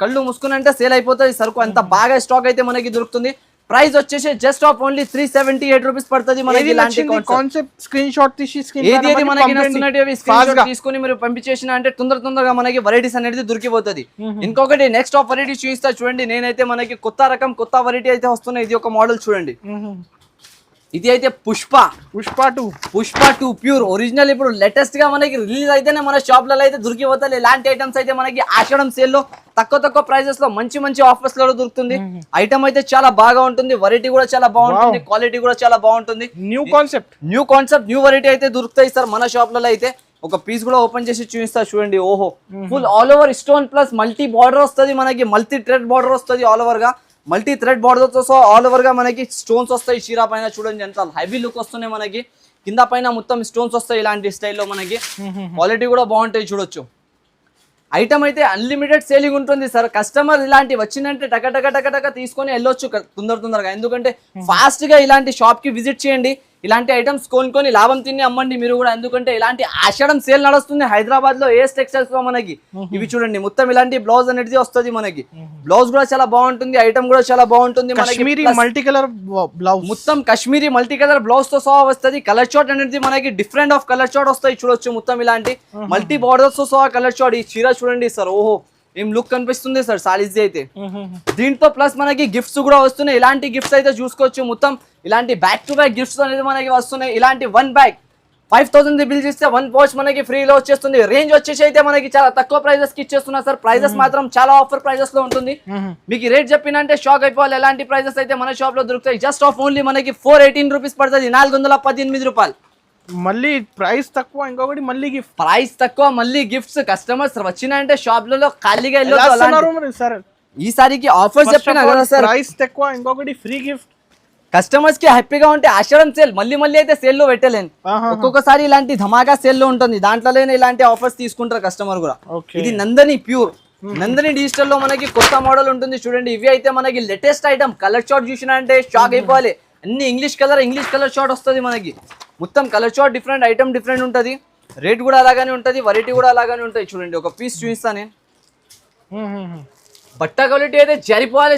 కళ్ళు మూసుకొని అంటే సేల్ అయిపోతుంది సరుకు. అంత బాగా స్టాక్ అయితే మనకి దొరుకుతుంది. ప్రైస్ వచ్చేసి జస్ట్ ఆఫ్ ఓన్లీ 378 రూపీస్ పడుతుంది మనకి. ఇలాంటి కాన్సెప్ట్ స్క్రీన్ షాట్ తీసి ఏది మనకి నచ్చినట్టు స్క్రీన్ షాట్ తీసుకొని మీరు పంపించేసిన అంటే తొందరగా మనకి వెరైటీస్ అనేది దొరికిపోతుంది. ఇంకొకటి నెక్స్ట్ ఆఫ్ వెరైటీ చూపిస్తా చూడండి. నేనైతే మనకి కొత్త వెరైటీ అయితే వస్తున్నాయి. ఇది ఒక మోడల్ చూడండి. ఇది అయితే పుష్ప 2 ప్యూర్ ఒరిజినల్. ఇప్పుడు లేటెస్ట్ గా మనకి రిలీజ్ అయితేనే మన షాప్లలో అయితే దొరికిపోతాయి. ఇలాంటి ఐటమ్స్ అయితే మనకి ఆషాఢం సేల్ లో తక్కువ ప్రైజెస్ లో మంచి ఆఫర్స్ లో దొరుకుతుంది. ఐటమ్ అయితే చాలా బాగా ఉంటుంది, వెరైటీ కూడా చాలా బాగుంటుంది, క్వాలిటీ కూడా చాలా బాగుంటుంది. న్యూ కాన్సెప్ట్ న్యూ వెరైటీ అయితే దొరుకుతాయి సార్ మన షాప్లలో అయితే. ఒక పీస్ కూడా ఓపెన్ చేసి చూపిస్తా చూడండి. ఓహో full all over stone plus multi border వస్తుంది మనకి, మల్టీ థ్రెడ్ బార్డర్ వస్తుంది ఆల్ ఓవర్ గా. మల్టీ థ్రెడ్ బార్డర్ తో ఆల్ ఓవర్ గా మనకి స్టోన్స్ వస్తాయి. చీర పైన చూడండి ఎంత హెవీ లుక్ వస్తున్నాయి మనకి. కింద పైన మొత్తం స్టోన్స్ వస్తాయి ఇలాంటి స్టైల్లో మనకి. క్వాలిటీ కూడా బాగుంటాయి చూడొచ్చు. ఐటమ్ అయితే అన్లిమిటెడ్ సేలింగ్ ఉంటుంది సార్. కస్టమర్ ఇలాంటి వచ్చిందంటే టక తీసుకొని వెళ్ళొచ్చు తొందరగా. ఎందుకంటే ఫాస్ట్ గా ఇలాంటి షాప్ కి విజిట్ చేయండి. ఇలాంటి ఐటమ్స్ కొనుక్కొని లాభం తిని అమ్మండి మీరు కూడా. ఎందుకంటే ఇలాంటి ఆషాఢం సేల్ నడుస్తుంది హైదరాబాద్ లో ఏఎస్ టెక్స్టైల్స్ లో మనకి. ఇవి చూడండి మొత్తం ఇలాంటి బ్లౌజ్ అనేది వస్తుంది మనకి. బ్లౌజ్ కూడా చాలా బాగుంటుంది, ఐటమ్ కూడా చాలా బాగుంటుంది మనకి. మల్టీ కలర్ బ్లౌజ్, మొత్తం కాశ్మీరీ మల్టీ కలర్ బ్లౌజ్ తో సహా వస్తుంది. కలర్ చార్ట్ అనేది మనకి డిఫరెంట్ ఆఫ్ కలర్ చార్ట్ వస్తాయి చూడొచ్చు. మొత్తం ఇలాంటి మల్టీ బార్డర్స్ తో సహా కలర్ చార్ట్. ఈ చీర చూడండి సార్, ఓహో ఏం లుక్ కనిపిస్తుంది సార్ సారీస్ అయితే. దీంతో ప్లస్ మనకి గిఫ్ట్స్ కూడా వస్తున్నాయి. ఇలాంటి గిఫ్ట్స్ అయితే చూసుకోవచ్చు. మొత్తం ఇలాంటి బ్యాక్ టు బ్యాక్ గిఫ్ట్స్ అనేది మనకి వస్తున్నాయి. ఇలాంటి 1 బ్యాగ్ 5000 బిల్ చేస్తే 1 వాచ్ మనకి ఫ్రీలో వచ్చేస్తుంది. రేంజ్ వచ్చేసి అయితే మనకి చాలా తక్కువ ప్రైజెస్ కి ఇచ్చేస్తున్నా సార్. ప్రైజెస్ మాత్రం చాలా ఆఫర్ ప్రైజెస్ లో ఉంటుంది. మీకు రేట్ చెప్పినంటే షాక్ అయిపోవాలి. ఎలాంటి ప్రైజెస్ అయితే మన షాప్ లో దొరుకుతాయి. జస్ట్ ఆఫ్ ఓన్లీ మనకి 418 రూపీస్ పడుతుంది, 418 రూపాయలు. మళ్ళీ ప్రైస్ తక్కువ, ఇంకొకటి మళ్ళీ గిఫ్ట్. ప్రైస్ తక్కువ మళ్ళీ గిఫ్ట్స్. కస్టమర్స్ వచ్చినంటే షాప్ లలో ఖాళీగా వెళ్ళొద్దు. సార్ ఈసారికి ఆఫర్స్ చెప్పినా కదా సార్, ప్రైస్ తక్కువ, ఇంకొకటి ఫ్రీ గిఫ్ట్. కస్టమర్స్ కి హ్యాపీగా ఉంటే ఆషాఢం సేల్ మళ్ళీ మళ్ళీ అయితే సేల్ లో పెట్టలేను. ఒక్కొక్కసారి ఇలాంటి ధమాకా సేల్ లో ఉంటుంది, దాంట్లోనే ఇలాంటి ఆఫర్స్ తీసుకుంటారు కస్టమర్ కూడా. ఇది నందని ప్యూర్ నందని డిజిటల్ లో మనకి కొత్త మోడల్ ఉంటుంది చూడండి. ఇవి అయితే మనకి లేటెస్ట్ ఐటమ్. కలర్ షార్ట్ చూసినా అంటే షాక్ అయిపోవాలి. అన్ని ఇంగ్లీష్ కలర్ షార్ట్ వస్తుంది మనకి. మొత్తం colour short different, item different ఉంటుంది. రేట్ కూడా అలాగానే ఉంటుంది, వెరైటీ కూడా అలాగానే ఉంటుంది. చూడండి ఒక పీస్ చూపిస్తా నేను. బట్ట క్వాలిటీ అయితే జరిపోవాలి,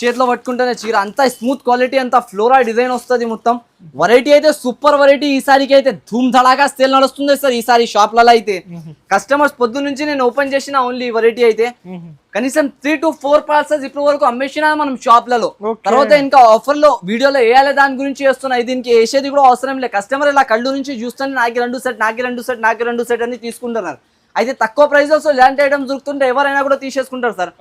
చేతిలో పట్టుకుంటేనే చీర. అంతా స్మూత్ క్వాలిటీ, అంతా ఫ్లోరా డిజైన్ వస్తుంది. మొత్తం వెరైటీ అయితే సూపర్ వెరైటీ. ఈసారికి అయితే ధూమ్ ధడాగా సేల్ నడుస్తుంది సార్ ఈసారి షాప్లలో అయితే. కస్టమర్స్ పొద్దు నుంచి నేను ఓపెన్ చేసిన ఓన్లీ వెరైటీ అయితే కనీసం 3 to 4 పార్సల్స్ ఇప్పటి వరకు అమ్మేసినా మనం షాప్లలో. తర్వాత ఇంకా ఆఫర్ లో వీడియోలో వేయాలి దాని గురించి చేస్తున్నాయి. దీనికి వేసేది కూడా అవసరం లేదు. కస్టమర్ ఇలా కళ్ళు నుంచి చూస్తుంటే నాకు 2 సెట్, నాకు 2 సెట్, నాకు 2 సెట్ అని తీసుకుంటున్నారు. అయితే తక్కువ ప్రైజెస్ లో ఇలాంటి ఐటమ్స్ దొరుకుతుంటే ఎవరైనా కూడా తీసేసుకుంటారు సార్.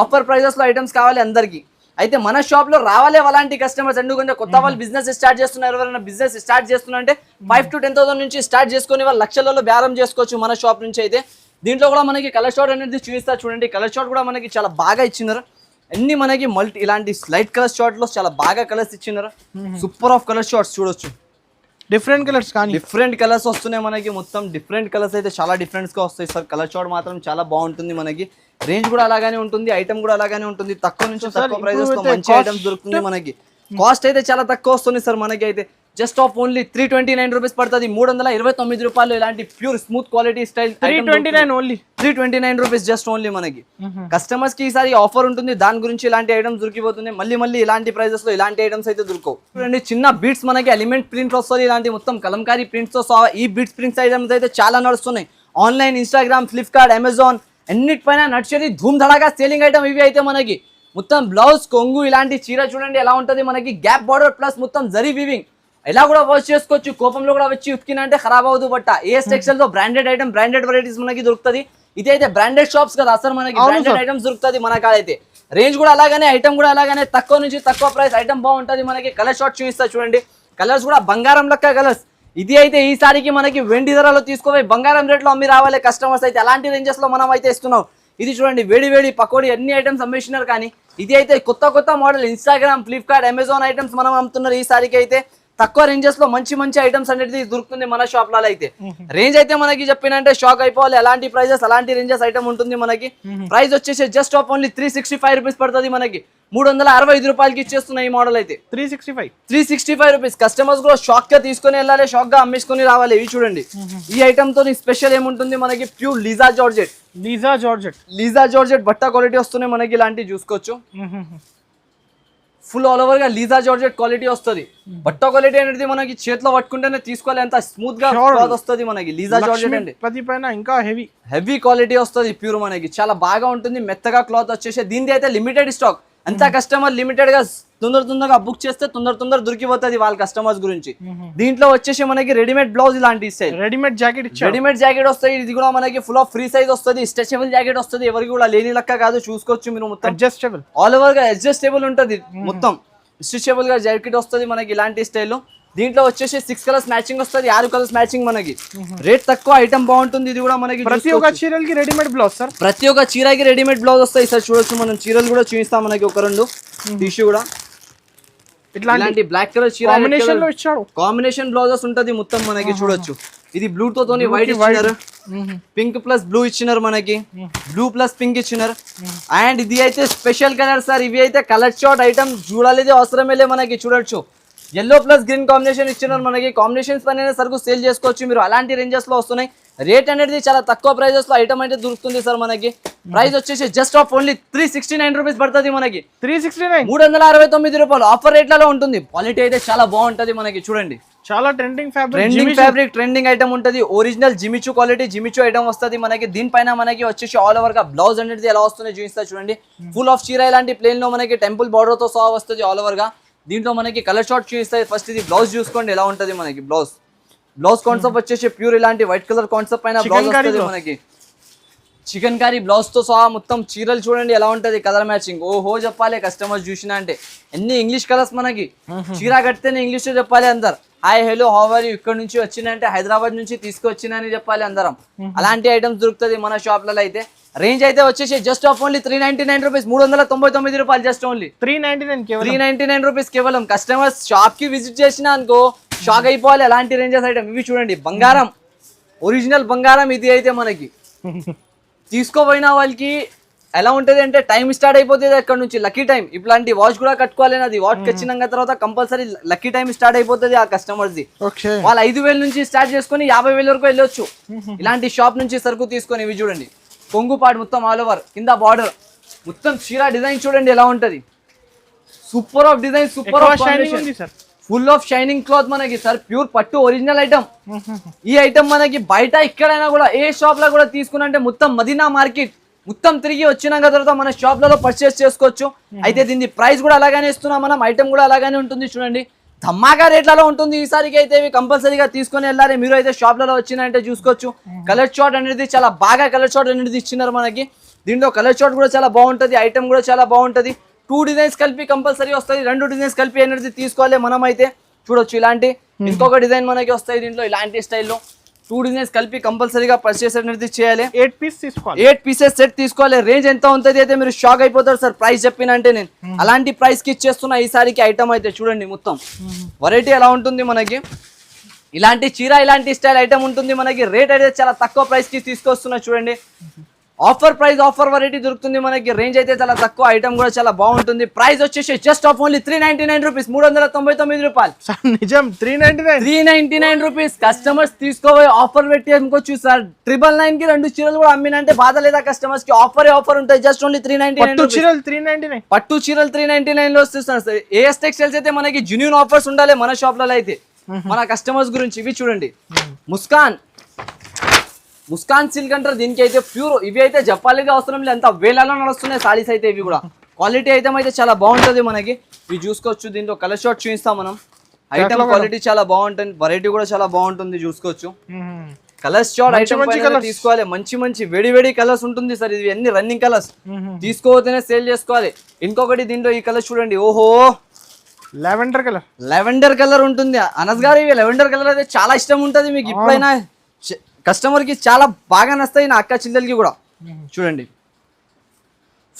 ఆఫర్ ప్రైజెస్ లో ఐటమ్స్ కావాలి అందరికి. అయితే మన షాప్ లో రావాలి అలాంటి కస్టమర్స్. ఎందుకంటే కొత్త వాళ్ళు బిజినెస్ స్టార్ట్ చేస్తున్నారు. ఎవరైనా బిజినెస్ స్టార్ట్ చేస్తున్నారంటే 5 to 10,000 నుంచి స్టార్ట్ చేసుకుని వాళ్ళు లక్షలలో బేరం చేసుకోవచ్చు మన షాప్ నుంచి అయితే. దీంట్లో కూడా మనకి కలర్ షార్ట్ అనేది చూపిస్తా చూడండి. కలర్ షార్ట్ కూడా మనకి చాలా బాగా ఇచ్చినారు. అన్ని మనకి మల్టీ ఇలాంటి లైట్ కలర్ షార్ట్ లో చాలా బాగా కలర్స్ ఇచ్చినారు. సూపర్ ఆఫ్ కలర్ షార్ట్స్ చూడొచ్చు. డిఫరెంట్ కలర్స్ కానీ డిఫరెంట్ కలర్స్ వస్తున్నాయి మనకి. మొత్తం డిఫరెంట్ కలర్స్ అయితే చాలా డిఫరెంట్స్ గా వస్తాయి సార్. కలర్ షార్ట్ మాత్రం చాలా బాగుంటుంది మనకి. రేంజ్ కూడా అలాగానే ఉంటుంది, ఐటమ్ కూడా అలాగానే ఉంటుంది. తక్కువ నుంచి తక్కువ ప్రైజెస్ లో మంచి ఐటమ్స్ దొరుకుతుంది మనకి. కాస్ట్ అయితే చాలా తక్కువ వస్తుంది సార్ మనకి అయితే. జస్ట్ ఆఫ్ ఓన్లీ 329 రూపీస్ పడుతుంది, 329 రూపాయలు. ఇలాంటి pure smooth quality style 329 rupees just only మనకి. కస్టమర్స్ కి ఈసారి ఆఫర్ ఉంటుంది, దాని గురించి ఇలాంటి ఐటమ్స్ దొరికిపోతుంది. మళ్ళీ ఇలాంటి ప్రైజెస్ లో ఇలాంటి ఐటమ్స్ అయితే దొరకవు. చూడండి చిన్న బీట్స్ మనకి ఎలిమెంట్ ప్రింట్ వస్తుంది. ఇలాంటి మొత్తం కలంకారీ ప్రింట్స్ తో ఈ బీట్స్ ప్రింట్స్ ఐటమ్స్ అయితే చాలా నడుస్తున్నాయి. ఆన్లైన్, ఇన్స్టాగ్రామ్, ఫ్లిప్కార్ట్, అమెజాన్ అన్నిటిపైన నడిచేది ధూమ్ ధడాగా సేలింగ్ ఐటమ్ ఇవి అయితే మనకి. మొత్తం బ్లౌజ్, కొంగు ఇలాంటి చీర చూడండి ఎలా ఉంటుంది మనకి. గ్యాప్ బార్డర్ ప్లస్ మొత్తం జరీ వీవింగ్. ఎలా కూడా వాష్ చేసుకోవచ్చు, కోపంలో కూడా వచ్చి ఉతికినా అంటే ఖరాబ్ అవ్వదు బట్ట. ఏఎస్ టెక్స్టైల్ తో బ్రాండెడ్ ఐటమ్, బ్రాండెడ్ వెరైటీస్ మనకి దొరుకుతుంది. ఇదైతే బ్రాండెడ్ షాప్స్ కదా అసలు మనకి బ్రాండెడ్ ఐటమ్స్ దొరుకుతుంది మన కాడైతే. రేంజ్ కూడా అలాగానే, ఐటమ్ కూడా అలాగానే. తక్కువ నుంచి తక్కువ ప్రైస్ ఐటమ్ బాగుంటుంది మనకి. కలర్ షార్ట్ చూపిస్తా చూడండి. కలర్స్ కూడా బంగారం లెక్క కలర్స్. ఇది అయితే ఈసారికి మనకి వెండి ధరలో తీసుకోపోయి బంగారం రేట్లో అమ్మి రావాలి కస్టమర్స్ అయితే. అలాంటి రేంజెస్ లో మనం అయితే ఇస్తున్నాం. ఇది చూడండి వేడి పకోడీ అన్ని ఐటమ్స్ అమ్మేసినారు. కానీ ఇది అయితే కొత్త model Instagram, Flipkart, Amazon items మనం అమ్ముతున్నారు. ఈసారికి అయితే తక్కువ రేంజెస్ లో మంచి ఐటమ్స్ అనేది దొరుకుతుంది మన షాప్ లలో అయితే. రేంజ్ అయితే మనకి చెప్పినంటే షాక్ అయిపోవాలి. అలాంటి ప్రైజెస్, అలాంటి రేంజెస్ ఐటమ్ ఉంటుంది మనకి. ప్రైస్ వచ్చేసి జస్ట్ ఆఫ్ ఓన్లీ 365 రూపీస్ పడుతుంది మనకి. 365 రూపాయలకి ఇచ్చేస్తున్నాయి ఈ మోడల్ అయితే. 365 రూపీస్. కస్టమర్స్ కూడా షాక్ గా తీసుకుని వెళ్ళాలి, షాక్ గా అమ్మేసుకుని రావాలి. ఇవి చూడండి ఈ ఐటమ్ తో స్పెషల్ ఏముంటుంది మనకి. ప్యూర్ లీజా జార్జెట్ బట్ట క్వాలిటీ వస్తున్నాయి మనకి. ఇలాంటివి చూసుకోవచ్చు. ఫుల్ ఆల్ ఓవర్ గా లీజా జార్జెట్ క్వాలిటీ వస్తుంది. బట్ట క్వాలిటీ అనేది మనకి చేతిలో పట్టుకుంటేనే తీసుకోవాలి, ఎంత స్మూత్ గా క్లాత్ వస్తుంది మనకి. లీజా జార్జెట్ అంటే ఇంకా హెవీ క్వాలిటీ వస్తుంది ప్యూర్ మనకి. చాలా బాగా ఉంటుంది, మెత్తగా క్లాత్ వచ్చేసి. దీనిది అయితే లిమిటెడ్ స్టాక్. అంతా కస్టమర్ లిమిటెడ్ గా తొందరగా బుక్ చేస్తే తొందర దొరికిపోతుంది వాళ్ళ కస్టమర్స్ గురించి. దీంట్లో వచ్చేసి మనకి రెడీమేడ్ బ్లౌజ్ ఇలాంటి ఇస్తాయి. రెడీమేడ్ జాకెట్ వస్తాయి. ఇది కూడా మనకి ఫుల్ ఆఫ్ ఫ్రీ సైజ్ వస్తుంది. స్ట్రెచబుల్ జాకెట్ వస్తుంది. ఎవరికి కూడా లేని లెక్క కాదు, చూసుకోవచ్చు మీరు. మొత్తం అడ్జస్టబుల్, ఆల్ ఓవర్ గా అడ్జస్టబుల్ ఉంటుంది. మొత్తం స్ట్రెచబుల్ గా జాకెట్ వస్తుంది మనకి ఇలాంటి స్టైల్లో. దీంట్లో వచ్చేసి 6 కలర్స్ మ్యాచింగ్ వస్తుంది, 6 కలర్స్ మ్యాచింగ్ మనకి. రేట్ తక్కువ, ఐటమ్ బాగుంటుంది. ఇది కూడా మనకి ప్రతి ఒక్క చీరకి రెడీమేడ్ బ్లౌజ్ సార్. ప్రతి ఒక్క చీరకి రెడీమేడ్ బ్లౌజ్ వస్తాయి సార్. చూడొచ్చు మనం చీరలు కూడా చూపిస్తాం మనకి. ఒక 2 టిష్యూ కూడా ఇట్లాంటి బ్లాక్ కలర్ చీర కాంబినేషన్ బ్లౌజెస్ ఉంటది మొత్తం మనకి. చూడొచ్చు ఇది బ్లూ తోని వైట్ ఇచ్చినారు, పింక్ ప్లస్ బ్లూ ఇచ్చినారు మనకి, బ్లూ ప్లస్ పింక్ ఇచ్చినారు. అండ్ ఇది అయితే స్పెషల్ కలర్ సార్. ఇవి అయితే కలర్ షార్ట్ ఐటమ్ చూడాలి అవసరమే లే మనకి. చూడొచ్చు yellow ప్లస్ గ్రీన్ కాంబినేషన్ ఇచ్చినారు మనకి. కాంబినేషన్స్ పైన సరుకు సేల్ చేసుకోవచ్చు మీరు. అలాంటి రేంజెస్ లో వస్తున్నాయి. రేట్ అనేది చాలా తక్కువ ప్రైజెస్ లో ఐటమ్ అయితే దొరుకుతుంది సార్ మనకి. ప్రైస్ వచ్చేసి జస్ట్ ఆఫ్ ఓన్లీ 369 రూపీస్ పడుతుంది మనకి. 369 రూపాయలు ఆఫర్ రేట్లలో ఉంటుంది. క్వాలిటీ అయితే చాలా బాగుంటది మనకి. చూడండి చాలా ట్రెండింగ్ ఫ్యాబ్రిక్ ట్రెండింగ్ ఐటమ్ ఉంటుంది. Original Jimmy Choo quality Jimmy Choo item వస్తుంది మనకి. దీనిపైన మనకి వచ్చేసి ఆల్ ఓవర్ గా బ్లౌజ్ అనేది ఎలా వస్తుంది చూపిస్తా చూడండి. ఫుల్ ఆఫ్ చీర ఇలాంటి ప్లేన్ లో మనకి టెంపుల్ బార్డర్ తో సహా వస్తుంది ఆల్ ఓవర్ గా. దీంట్లో మనకి కలర్ షార్ట్ చూపిస్తాయి. ఫస్ట్ ఇది బ్లౌజ్ చూసుకోండి ఎలా ఉంటది మనకి. బ్లౌజ్ బ్లౌజ్ కాన్సెప్ట్ వచ్చేసి ప్యూర్ ఇలాంటి వైట్ కలర్ కాన్సెప్ట్ పైన బ్లౌజ్ వస్తుంది మనకి. చికెన్ కర్రీ బ్లౌజ్ తో సహా మొత్తం చీరలు చూడండి ఎలా ఉంటది కలర్ మ్యాచింగ్. ఓహో చెప్పాలి కస్టమర్స్ చూసినా అంటే ఎన్ని ఇంగ్లీష్ కలర్స్ మనకి. చీర కడితేనే ఇంగ్లీష్ లో చెప్పాలి అందరు. Hi hello how are you, ఇక్కడ నుంచి వచ్చినంటే హైదరాబాద్ నుంచి తీసుకొచ్చినా అని చెప్పాలి అందరం. అలాంటి ఐటమ్స్ దొరుకుతుంది మన షాప్లలో అయితే. రేంజ్ అయితే వచ్చేసి జస్ట్ ఆఫ్ ఓన్లీ 399 రూపీస్, 399 రూపాయలు. జస్ట్ ఓన్లీ 399 రూపీస్ కేవలం. కస్టమర్స్ షాప్ కి విజిట్ చేసినా అనుకో షాక్ అయిపోవాలి అలాంటి రేంజెస్ ఐటమ్. ఇవి చూడండి బంగారం, ఒరిజినల్ బంగారం ఇది అయితే మనకి. తీసుకోపోయిన వాళ్ళకి ఎలా ఉంటది అంటే టైం స్టార్ట్ అయిపోతుంది అక్కడ నుంచి, లక్కీ టైం. ఇట్లాంటి వాచ్ కూడా కట్టుకోవాలి, అది వాచ్ వచ్చినాక తర్వాత కంపల్సరీ లక్కీ టైం స్టార్ట్ అయిపోతుంది ఆ కస్టమర్స్ ది. వాళ్ళు 5,000 నుంచి స్టార్ట్ చేసుకుని 50,000 వరకు వెళ్ళొచ్చు ఇలాంటి షాప్ నుంచి సరుకు తీసుకొని. ఇవి చూడండి కొంగుపాటు మొత్తం ఆల్ ఓవర్, కింద బార్డర్ మొత్తం చీర డిజైన్ చూడండి ఎలా ఉంటది. Super of design, super of shining, full of shining cloth మనకి సార్. ప్యూర్ పట్టు ఒరిజినల్ ఐటమ్. ఈ ఐటమ్ మనకి బయట ఎక్కడైనా కూడా ఏ షాప్ లో కూడా తీసుకున్నంటే మొత్తం మదీనా మార్కెట్ మొత్తం తిరిగి వచ్చినాక తర్వాత మన షాప్ లలో పర్చేస్ చేసుకోవచ్చు. అయితే దీని ప్రైస్ కూడా అలాగానే ఇస్తున్నాం మనం, ఐటమ్ కూడా అలాగానే ఉంటుంది చూడండి. ధమాకా రేట్లలో ఉంటుంది ఈసారికి అయితే. ఇవి కంపల్సరీగా తీసుకొని వెళ్ళాలి. మీరు అయితే షాప్లలో వచ్చినాయంటే చూసుకోవచ్చు. కలర్ షార్ట్ అనేది చాలా బాగా కలర్ షార్ట్ అనేది ఇచ్చినారు మనకి. దీంట్లో కలర్ షార్ట్ కూడా చాలా బాగుంటుంది, ఐటమ్ కూడా చాలా బాగుంటుంది. 2 డిజైన్స్ కలిపి కంపల్సరీ వస్తుంది, 2 డిజైన్స్ కలిపి అనేది తీసుకోవాలి మనం అయితే. చూడొచ్చు ఇలాంటి ఇంకొక డిజైన్ మనకి వస్తాయి దీంట్లో ఇలాంటి స్టైల్లో. 2 డిజైన్స్ కలిపి కంపల్సరీగా పర్చేస్ అనేది చేయాలి. 8 పీసెస్ సెట్ తీసుకోవాలి. రేంజ్ ఎంత ఉంటుంది అయితే మీరు షాక్ అయిపోతారు సార్ ప్రైస్ చెప్పినంటే. నేను అలాంటి ప్రైస్ కి ఇచ్చేస్తున్నా ఈసారికి ఐటమ్ అయితే. చూడండి మొత్తం వెరైటీ ఎలా ఉంటుంది మనకి. ఇలాంటి చీర ఇలాంటి స్టైల్ ఐటమ్ ఉంటుంది మనకి. రేట్ అయితే చాలా తక్కువ ప్రైస్ కి తీసుకొస్తున్నా చూడండి. ఆఫర్ ప్రైస్, ఆఫర్ వెరైటీ దొరుకుతుంది మనకి. రేంజ్ అయితే చాలా తక్కువ, ఐటమ్ కూడా చాలా బాగుంటుంది. ప్రైస్ వచ్చేసి జస్ట్ ఆఫ్ ఓన్లీ 399 రూపీస్, 399 రూపాయలు. నిజం 399 రూపీస్. కస్టమర్స్ తీసుకోబోయే ఆఫర్ పెట్టి అనుకోవచ్చు సార్. 999 కి 2 చీరలు కూడా అమ్మినంటే బాధ లేదా కస్టమర్స్ కి. ఆఫర్ ఉంటాయి. Just only 399. పట్టు చీరలు 399 లో వస్తున్నాయి సార్. ఏఎస్ టెక్స్టైల్స్ అయితే మనకి జెన్యూన్ ఆఫర్స్ ఉండాలి మన షాప్లలో అయితే మన కస్టమర్స్ గురించి. ఇవి చూడండి ముస్కాన్ సిల్క్ అంటారు దీనికి అయితే. ప్యూర్ ఇవి అయితే చెప్పాలిగా అవసరం లేదు, అంత వేలలో నడుస్తున్నాయి సారీస్ అయితే. ఇవి కూడా క్వాలిటీ ఐటమ్ అయితే చాలా బాగుంటుంది మనకి. ఇవి చూసుకోవచ్చు. దీంట్లో కలర్ షార్ట్ చూపిస్తాం మనం. ఐటమ్ క్వాలిటీ చాలా బాగుంటుంది, వెరైటీ కూడా చాలా బాగుంటుంది. చూసుకోవచ్చు కలర్స్ షార్ట్ ఐటమ్ తీసుకోవాలి. మంచి వేడి కలర్స్ ఉంటుంది సార్. ఇది అన్ని రన్నింగ్ కలర్స్, తీసుకోవద్దనే సేల్ చేసుకోవాలి. ఇంకొకటి దీంట్లో ఈ కలర్ చూడండి. ఓహో లెవెండర్ కలర్ ఉంటుంది. అనస్ గారు ఇవి లెవెండర్ కలర్ అయితే చాలా ఇష్టం ఉంటుంది మీకు. ఇప్పుడైనా కస్టమర్ కి చాలా బాగా నస్తాయి నా అక్క చెల్లెలకి కూడా. చూడండి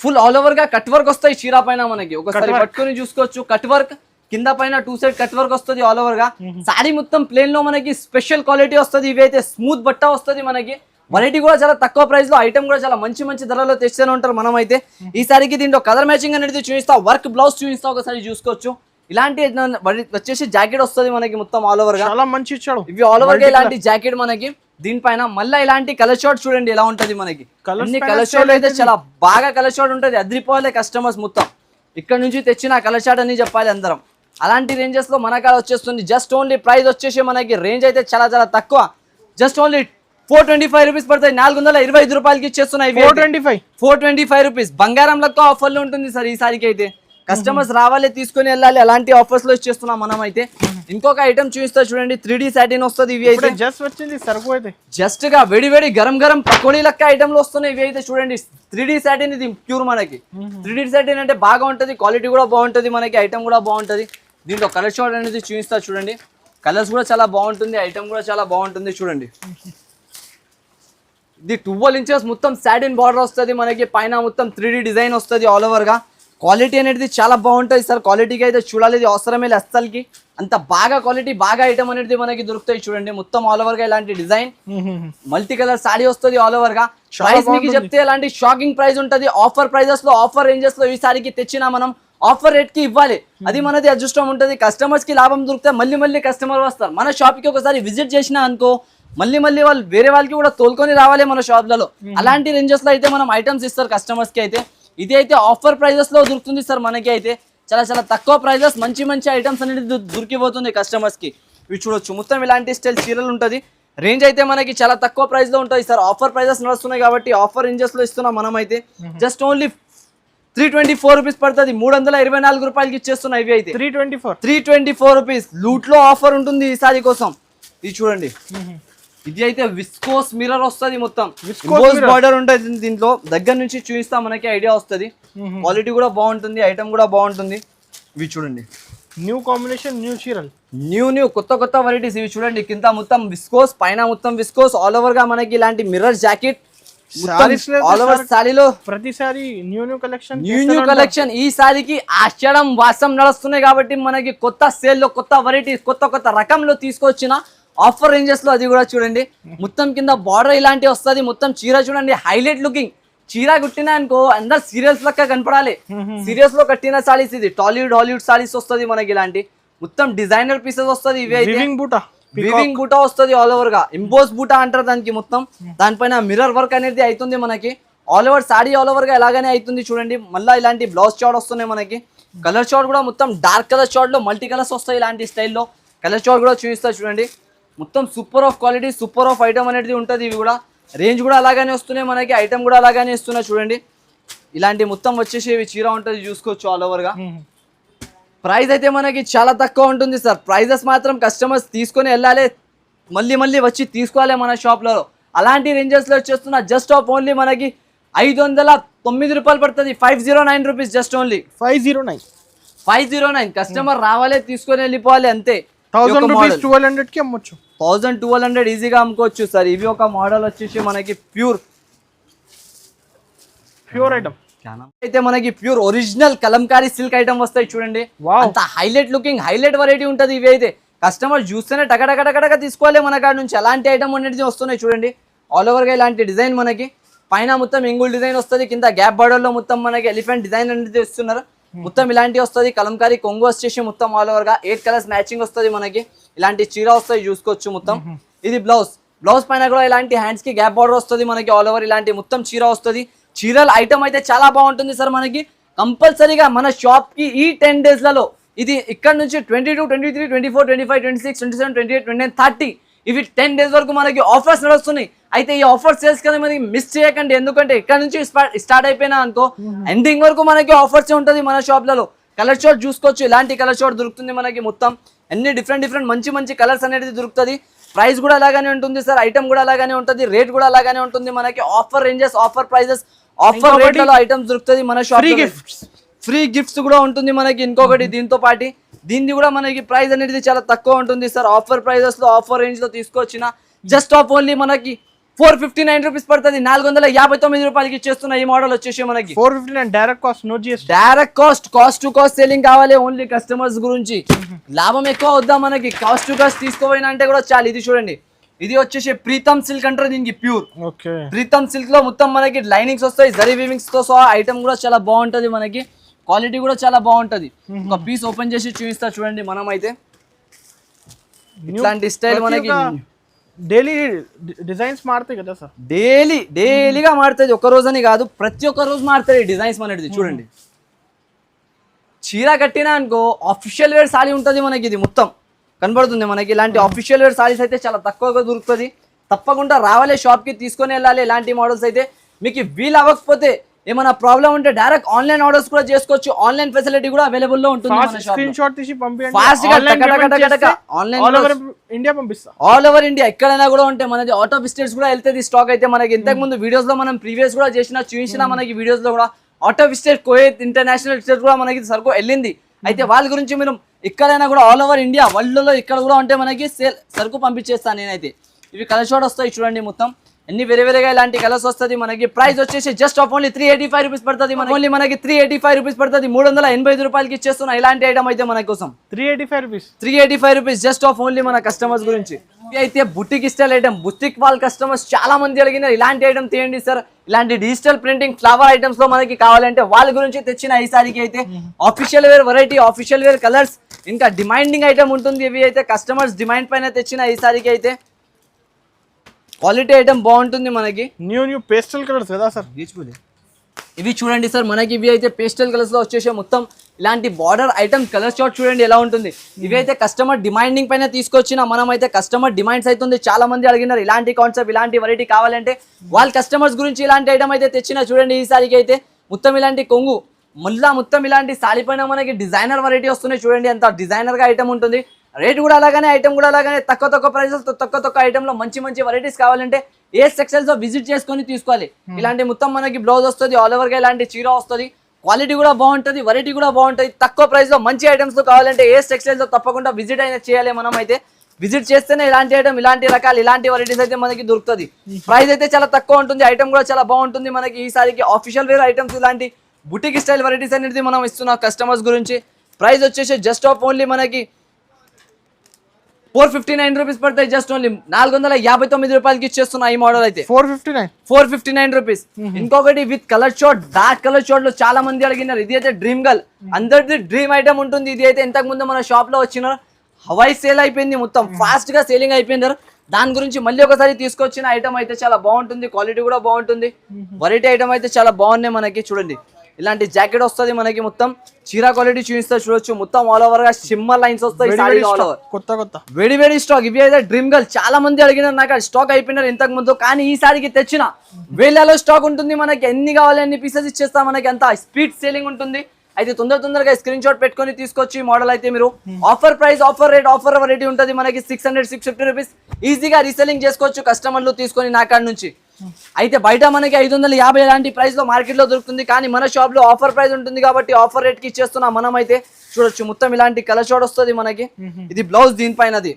ఫుల్ ఆల్ ఓవర్ గా కట్ వర్క్ వస్తాయి చీర పైన మనకి. ఒకసారి పట్టుకొని చూసుకోవచ్చు. కట్ వర్క్ కింద పైన 2 సైడ్ కట్ వర్క్ వస్తుంది ఆల్ ఓవర్ గా. సారీ మొత్తం ప్లేన్ లో మనకి స్పెషల్ క్వాలిటీ వస్తుంది. ఇవి అయితే స్మూత్ బట్ట వస్తుంది మనకి. వెరైటీ కూడా చాలా తక్కువ ప్రైస్ లో, ఐటమ్ కూడా చాలా మంచి ధరలో తెస్తూనే ఉంటారు మనం అయితే. ఈసారికి దీంట్లో కలర్ మ్యాచింగ్ అనేది చూపిస్తా, వర్క్ బ్లౌజ్ చూపిస్తా. ఒకసారి చూసుకోవచ్చు. ఇలాంటి వచ్చేసి జాకెట్ వస్తుంది మనకి మొత్తం ఆల్ ఓవర్ గా. చాలా మంచి ఇచ్చాడు. ఇవి ఆల్ ఓవర్ గా ఇలాంటి జాకెట్ మనకి. దీనిపైన మళ్ళీ ఇలాంటి కలర్ షార్ట్ చూడండి ఎలా ఉంటది మనకి. అన్ని కలర్ షార్ట్ అయితే చాలా బాగా కలర్ షార్ట్ ఉంటుంది. అదిరిపోవాలి కస్టమర్స్ మొత్తం. ఇక్కడ నుంచి తెచ్చిన కలర్ షార్ట్ అని చెప్పాలి అందరం. అలాంటి రేంజెస్ లో మన కాడ వచ్చేస్తుంది. జస్ట్ ఓన్లీ ప్రైస్ వచ్చేసి మనకి రేంజ్ అయితే చాలా తక్కువ. జస్ట్ ఓన్లీ 425 రూపీస్ పడతాయి. 425 రూపాయలకి ఇచ్చేస్తున్నాయి. 425 రూపీస్. బంగారం లెక్క ఆఫర్లు ఉంటుంది సార్ ఈసారికి అయితే. కస్టమర్స్ రావాలి, తీసుకొని వెళ్ళాలి. అలాంటి ఆఫర్స్ లో ఇచ్చేస్తున్నాం మనం అయితే. ఇంకొక ఐటమ్ చూపిస్తా చూడండి. 3D సాటిన్ వస్తుంది. ఇవి అయితే జస్ట్ గా వేడి గరం పకోడీ లెక్క ఐటమ్ లో వస్తున్నాయి. ఇవి అయితే చూడండి 3D సాటిన్. ఇది ప్యూర్ మనకి. 3D సాటిన్ అంటే బాగా ఉంటది, క్వాలిటీ కూడా బాగుంటది మనకి, ఐటమ్ కూడా బాగుంటది. దీంట్లో కలర్ షార్ట్ అనేది చూపిస్తా చూడండి. కలర్స్ కూడా చాలా బాగుంటుంది, ఐటమ్ కూడా చాలా బాగుంటుంది. చూడండి ఇది 12 ఇంచెస్ మొత్తం సాటిన్ బార్డర్ వస్తుంది మనకి. పైన మొత్తం 3D డిజైన్ వస్తుంది ఆల్ ఓవర్ గా. క్వాలిటీ అనేది చాలా బాగుంటుంది సార్. క్వాలిటీకి అయితే చూడాలి అవసరమే లేదు అస్సలకి. అంత బాగా క్వాలిటీ బాగా ఐటమ్ అనేది మనకి దొరుకుతాయి. చూడండి మొత్తం ఆల్ ఓవర్ గా ఇలాంటి డిజైన్ మల్టీ కలర్ సాడీ వస్తుంది ఆల్ ఓవర్ గా. ప్రైస్ మీకు చెప్తే ఇలాంటి షాకింగ్ ప్రైస్ ఉంటుంది. ఆఫర్ ప్రైజెస్ లో, ఆఫర్ రేంజెస్ లో ఈ సారికి తెచ్చినా మనం ఆఫర్ రేట్ కి ఇవ్వాలి. అది మనది అదృష్టం ఉంటుంది. కస్టమర్స్ కి లాభం దొరికితే మళ్ళీ కస్టమర్ వస్తారు. మన షాప్ కి ఒకసారి విజిట్ చేసినా అనుకో మళ్ళీ వాళ్ళు వేరే వాళ్ళకి కూడా తోలుకొని రావాలి మన షాప్లలో. అలాంటి రేంజెస్ లో అయితే మనం ఐటమ్స్ ఇస్తారు కస్టమర్స్ కి అయితే. ఇది అయితే ఆఫర్ ప్రైజెస్ లో దొరుకుతుంది సార్ మనకి అయితే. చాలా తక్కువ ప్రైజెస్, మంచి ఐటమ్స్ అనేది దొరికిపోతుంది కస్టమర్స్ కి. ఇవి చూడొచ్చు మొత్తం ఇలాంటి స్టైల్ చీరలు ఉంటుంది. రేంజ్ అయితే మనకి చాలా తక్కువ ప్రైస్ లో ఉంటుంది సార్. ఆఫర్ ప్రైజెస్ నడుస్తున్నాయి కాబట్టి ఆఫర్ రేంజెస్ లో ఇస్తున్నాం మనం అయితే. జస్ట్ ఓన్లీ 324 రూపీస్ పడుతుంది. 324 రూపాయలకి ఇచ్చేస్తున్నాయి. ఇవి అయితే 324 రూపీస్. లూట్ లో ఆఫర్ ఉంటుంది ఈసారి కోసం. ఇది చూడండి, ఇది అయితే విస్కోస్ మిర్రర్ వస్తుంది, మొత్తం Viscose బార్డర్ ఉంటుంది దీంట్లో. దగ్గర నుంచి చూపిస్తా మనకి ఐడియా వస్తుంది. క్వాలిటీ కూడా బాగుంటుంది, ఐటమ్ కూడా బాగుంటుంది. ఇవి చూడండి, న్యూ కాంబినేషన్, న్యూ చీరల్, న్యూ కొత్త వెరైటీస్. ఇవి చూడండి, కింద మొత్తం విస్కోస్, పైన మొత్తం విస్కోస్. ఆల్ ఓవర్ గా మనకి ఇలాంటి మిర్రర్ జాకెట్ ఆల్ ఓవర్ సారీలో ప్రతిసారి న్యూ కలెక్షన్, న్యూ కలెక్షన్. ఈ సారీకి ఆషాఢం వాసం నడుస్తున్నాయి కాబట్టి మనకి కొత్త సేల్ లో కొత్త వెరైటీస్, కొత్త రకంలో తీసుకొచ్చిన ఆఫర్ రేంజెస్ లో. అది కూడా చూడండి, మొత్తం కింద బార్డర్ ఇలాంటి వస్తుంది. మొత్తం చీర చూడండి, హైలైట్ లుకింగ్. చీర కుట్టినా అనుకో అందరు సీరియల్స్ లెక్క కనపడాలి. సీరియల్స్ లో కట్టిన సారీస్ ఇది. హాలీవుడ్ సారీస్ వస్తుంది మనకి. ఇలాంటి మొత్తం డిజైనర్ పీసెస్ వస్తుంది. ఇవి అయితే వివింగ్ బూటా వస్తుంది ఆల్ ఓవర్ గా. ఇంపోజ్ బూటా అంటారు దానికి. మొత్తం దానిపైన మిర్రర్ వర్క్ అనేది అవుతుంది మనకి. All over sorry all over గా ఎలాగనే అవుతుంది చూడండి. మళ్ళీ ఇలాంటి బ్లౌజ్ చార్ట్ వస్తున్నాయి మనకి. కలర్ చార్ట్ కూడా మొత్తం డార్క్ కలర్ చార్ట్ లో మల్టీ కలర్స్ వస్తాయి. ఇలాంటి స్టైల్లో కలర్ చార్ట్ కూడా చూపిస్తా చూడండి. మొత్తం super of quality, super of item అనేది ఉంటుంది. ఇవి కూడా రేంజ్ కూడా అలాగానే వస్తున్నాయి మనకి. ఐటమ్ కూడా అలాగానే ఇస్తున్నాయి చూడండి. ఇలాంటి మొత్తం వచ్చేసి ఇవి చీర ఉంటుంది, చూసుకోవచ్చు ఆల్ ఓవర్ గా. ప్రైస్ అయితే మనకి చాలా తక్కువ ఉంటుంది సార్. ప్రైజెస్ మాత్రం కస్టమర్స్ తీసుకొని వెళ్ళాలి, మళ్ళీ వచ్చి తీసుకోవాలి మన షాప్లో. అలాంటి రేంజెస్లో వచ్చేస్తున్న జస్ట్ ఆఫ్ ఓన్లీ మనకి 509 రూపాయలు పడుతుంది. 509 రూపీస్, జస్ట్ ఓన్లీ 509. కస్టమర్ రావాలి, తీసుకొని వెళ్ళిపోవాలి అంతే. 1200 కి అమ్మొచ్చు. 1200 ఈజీగా అమ్ముకోవచ్చు సార్. ఇవి ఒక మోడల్ వచ్చేసి మనకి ప్యూర్ ఐటమ్ అయితే మనకి pure original Kalamkari silk item వస్తాయి చూడండి. అంత హైలైట్ లుకింగ్, హైలైట్ వెరైటీ ఉంటుంది. ఇవి అయితే కస్టమర్ చూస్తేనే టకటక తీసుకోవాలి మన కాడ నుంచి. అలాంటి ఐటమ్ అనేది వస్తున్నాయి చూడండి. ఆల్ ఓవర్ గా ఇలాంటి డిజైన్ మనకి. పైన మొత్తం ఎంగుల్ డిజైన్ వస్తుంది, కింద గ్యాప్ బార్డర్ లో మొత్తం మనకి ఎలిఫెంట్ డిజైన్ అనేది ఇస్తున్నారు. మొత్తం ఇలాంటి వస్తుంది. కలంకారీ కొంగు వచ్చేసి మొత్తం ఆల్ ఓవర్ గా 8 కలర్స్ మ్యాచింగ్ వస్తుంది మనకి. ఇలాంటి చీర వస్తాయి, చూసుకోవచ్చు మొత్తం. ఇది బ్లౌజ్ పైన కూడా ఇలాంటి హ్యాండ్స్ కి గ్యాప్ బార్డర్ వస్తుంది మనకి. ఆల్ ఓవర్ ఇలాంటి మొత్తం చీర వస్తుంది. చీరల ఐటమ్ అయితే చాలా బాగుంటుంది సార్ మనకి. కంపల్సరీగా మన షాప్ కి ఈ 10 days లలో ఇది ఇక్కడ నుంచి 22, 23, 24, 25, 26, 27, 28, 29, 30 ఇవి 10 days వరకు మనకి ఆఫర్స్ నడుస్తున్నాయి. అయితే ఈ ఆఫర్ సేల్స్ కదా మనకి మిస్ చేయకండి. ఎందుకంటే ఇక్కడ నుంచి స్టార్ట్ అయిపోయినా అనుకో ఎండింగ్ వరకు మనకి ఆఫర్స్ ఉంటుంది మన షాప్లలో. కలర్ షార్ట్ చూసుకోవచ్చు, ఇలాంటి కలర్ షార్ట్ దొరుకుతుంది మనకి. మొత్తం అన్ని డిఫరెంట్ మంచి కలర్స్ అనేది దొరుకుతుంది. ప్రైస్ కూడా అలాగానే ఉంటుంది సార్. ఐటమ్ కూడా అలాగానే ఉంటుంది, రేట్ కూడా అలాగానే ఉంటుంది మనకి. Offer ranges, offer prices, offer రేట్లలో ఐటమ్స్ దొరుకుతుంది మన షాప్. ఫ్రీ గిఫ్ట్స్ కూడా ఉంటుంది మనకి. ఇంకొకటి దీంతో పాటు దీన్ని కూడా మనకి ప్రైస్ అనేది చాలా తక్కువ ఉంటుంది సార్. ఆఫర్ ప్రైజెస్ లో, ఆఫర్ రేంజ్ లో తీసుకొచ్చిన జస్ట్ ఆఫ్ ఓన్లీ మనకి 459 రూపీస్ పడుతుంది. 459 రూపాయలకి ఇచ్చేస్తున్న ఈ మోడల్ వచ్చేసి మనకి 459 direct cost, no GST. Direct cost to cost selling కావాలి ఓన్లీ కస్టమర్స్ గురించి. లాభం ఎక్కువ వద్దా మనకి, కాస్ట్ టు కాస్ట్ తీసుకోపోయినా అంటే కూడా చాలు. ఇది చూడండి, ఇది వచ్చేసి ప్రీతం సిల్క్ అంటారు దీనికి. ప్యూర్ ప్రీతం సిల్క్ లో మొత్తం మనకి లైనింగ్స్ వస్తాయి, జరీ వీవింగ్స్ తో సహా. ఐటమ్ కూడా చాలా బాగుంటది మనకి. క్వాలిటీ కూడా చాలా బాగుంటది. ఒక పీస్ ఓపెన్ చేసి చూపిస్తా చూడండి. మనం అయితే ఇట్లాంటి స్టైల్ మనకి డైలీ డిజైన్స్ మారుతాయి కదా సార్. డైలీగా మారుతుంది. ఒక రోజని కాదు, ప్రతి ఒక్క రోజు మారుతాయి డిజైన్స్ అనేది. చూడండి, చీర కట్టినా అనుకో ఆఫీషియల్ వేర్ సారీ ఉంటుంది మనకి. ఇది మొత్తం కనబడుతుంది మనకి. ఇలాంటి ఆఫీషియల్ వేర్ సారీస్ అయితే చాలా తక్కువగా దొరుకుతుంది. తప్పకుండా రావాలి షాప్ కి, తీసుకొని వెళ్ళాలి. ఇలాంటి మోడల్స్ అయితే మీకు వీలు అవ్వకపోతే, ఏమైనా ప్రాబ్లం ఉంటే డైరెక్ట్ ఆన్లైన్ ఆర్డర్స్ కూడా చేసుకోవచ్చు. ఆన్లైన్ ఫెసిలిటీ కూడా అవైలబుల్ లో ఉంటుంది. స్క్రీన్ షాట్ తీసి పంపించండి, ఫాస్ట్ గా ఆన్లైన్ ఆల్ ఓవర్ ఇండియా పంపిస్తా. ఆల్ ఓవర్ ఇండియా ఎక్కడైనా కూడా ఉంటే మనది అవుట్ ఆఫ్ స్టేట్స్ కూడా వెళ్తుంది స్టాక్ అయితే మనకి. ఇంతకు ముందు వీడియోస్ లో మనం ప్రీవియస్ కూడా చూపించిన మనకి వీడియోస్ లో కూడా out of state, Kuwait, international state కూడా మనకి సరుకు వెళ్ళింది. అయితే వాళ్ళ గురించి మీరు ఎక్కడైనా కూడా ఆల్ ఓవర్ ఇండియా వరల్డ్ లో ఇక్కడ కూడా ఉంటే మనకి సరుకు పంపించేస్తాను నేనైతే. ఇవి కలర్ షాట్ వస్తాయి చూడండి. మొత్తం అన్ని వేరేగా ఇలాంటి కలర్స్ వస్తుంది మనకి. ప్రైస్ వచ్చేసి జస్ట్ ఆఫ్ ఓన్లీ 385 రూపీస్ పడుతుంది. ఓన్లీ మనకి 385 రూపీస్ పడుతుంది. 385 రూపాయలకి ఇచ్చేస్తున్నా ఇలాంటి ఐటమ్ అయితే మన కోసం. 385 రూపీస్ జస్ట్ ఆఫ్ ఓన్లీ మన కస్టమర్స్ గురించి. ఇవి అయితే బుటిక్ స్టైల్ ఐటమ్. బుటిక్ వాళ్ళ కస్టమర్స్ చాలా మంది అడిగినారు ఇలాంటి ఐటమ్ తీయండి సార్. ఇలాంటి డిజిటల్ ప్రింటింగ్ ఫ్లవర్ ఐటమ్స్ లో మనకి కావాలంటే వాళ్ళ గురించి తెచ్చిన ఈ సారీకి అయితే official wear variety, official wear colours, ఇంకా డిమాండింగ్ ఐటమ్ ఉంటుంది. ఇవి అయితే కస్టమర్స్ డిమాండ్ పైన తెచ్చిన ఈ సారీకి అయితే క్వాలిటీ ఐటమ్ బాగుంటుంది మనకి. న్యూ పేస్టల్ కలర్స్ కదా సార్. ఇవి చూడండి సార్ మనకి. ఇవి అయితే పేస్టల్ కలర్స్ లో వచ్చేసి మొత్తం ఇలాంటి బార్డర్ ఐటమ్ కలర్ షార్ట్ చూడండి ఎలా ఉంటుంది. ఇవి అయితే కస్టమర్ డిమాండింగ్ పైన తీసుకొచ్చిన మనం అయితే కస్టమర్ డిమాండ్స్ అవుతుంది. చాలా మంది అడిగినారు ఇలాంటి కాన్సెప్ట్, ఇలాంటి వెరైటీ కావాలంటే వాళ్ళ కస్టమర్స్ గురించి ఇలాంటి ఐటమ్ అయితే తెచ్చిన చూడండి. ఈ సారీకి అయితే మొత్తం ఇలాంటి కొంగు, మళ్ళా మొత్తం ఇలాంటి సారీ పైన మనకి డిజైనర్ వెరైటీ వస్తున్నాయి చూడండి. అంత డిజైనర్ గా ఐటమ్ ఉంటుంది. రేట్ కూడా అలాగానే, ఐటమ్ కూడా అలాగానే, తక్కువ ప్రైసెస్ తక్కువ ఐటమ్ లో మంచి మంచి వెరైటీస్ కావాలంటే ఏ సెక్షన్స్ లో విజిట్ చేసుకొని తీసుకోవాలి. ఇలాంటి మొత్తం మనకి బ్లౌజ్ వస్తుంది, ఆల్ ఓవర్ గా ఇలాంటి చీర వస్తుంది, క్వాలిటీ కూడా బాగుంటుంది, వెరైటీ కూడా బాగుంటుంది. తక్కువ ప్రైస్ లో మంచి ఐటమ్స్ కావాలంటే ఏ సెక్షన్స్ లో తప్పకుండా విజిట్ అయినా చేయాలి. మనం అయితే విజిట్ చేస్తేనే ఇలాంటి ఐటమ్, ఇలాంటి రకాలు, ఇలాంటి వెరైటీస్ అయితే మనకి దొరుకుతుంది. ప్రైస్ అయితే చాలా తక్కువ ఉంటుంది, ఐటమ్ కూడా చాలా బాగుంటుంది. మనకి ఈసారికి ఆఫీషియల్ వేర్ ఐటమ్స్, ఇలాంటి బుటిక్ స్టైల్ వెరైటీస్ అనేది మనం ఇస్తున్నాం కస్టమర్స్ గురించి. ప్రైస్ వచ్చేసి జస్ట్ ఆఫ్ ఓన్లీ మనకి 459 రూపీస్ పడతాయి. జస్ట్ ఓన్లీ 459 రూపాయలకి ఇచ్చేస్తున్నా ఈ మోడల్ అయితే 459 రూపీస్. ఇంకొకటి with colour short, dark colour short లో చాలా మంది అడిగినారు. ఇది అయితే డ్రీమ్ గర్ల్, అందరిది డ్రీమ్ ఐటమ్ ఉంటుంది. ఇది అయితే ఇంతకు ముందు మన షాప్ లో వచ్చిన హవాయి సేల్ అయిపోయింది, మొత్తం ఫాస్ట్ గా సేలింగ్ అయిపోయింది. దాని గురించి మళ్ళీ ఒకసారి తీసుకొచ్చిన ఐటమ్ అయితే చాలా బాగుంటుంది, క్వాలిటీ కూడా బాగుంటుంది, వెరైటీ ఐటమ్ అయితే చాలా బాగున్నాయి. మనకి చూడండి ఇలాంటి జాకెట్ వస్తుంది, మనకి మొత్తం చీర క్వాలిటీ చూపిస్తా చూడొచ్చు. మొత్తం ఆల్ ఓవర్ గా షిమ్మర్ లైన్స్ వస్తాయి, కొత్త వేడి స్టాక్. ఇవి అయితే డ్రీమ్ గర్ల్ చాలా మంది అడిగినారు, నాకు స్టాక్ అయిపోయినారు ఇంతకు ముందు, కానీ ఈసారికి తెచ్చిన వేలలో స్టాక్ ఉంటుంది. మనకి ఎన్ని కావాలి అన్ని పీసెస్ ఇచ్చేస్తా, మనకి అంత స్పీడ్ సేలింగ్ ఉంటుంది. అయితే తొందరగా స్క్రీన్ షాట్ పెట్టుకొని తీసుకొచ్చి మోడల్ అయితే మీరు offer price, offer rate, offer variety ఉంటుంది. మనకి 600-650 రూపీస్ ఈజీగా రీసెల్లింగ్ చేసుకోవచ్చు కస్టమర్లు తీసుకొని నా కాడ నుంచి. అయితే బయట మనకి 550 లాంటి ప్రైస్ లో మార్కెట్ లో దొరుకుతుంది, కానీ మన షాప్ లో ఆఫర్ ప్రైస్ ఉంటుంది కాబట్టి ఆఫర్ రేట్ కి ఇచ్చేస్తున్నాం. మనం అయితే చూడొచ్చు మొత్తం ఇలాంటి కలర్ షాట్ వస్తుంది మనకి. ఇది బ్లౌజ్, దీనిపైనది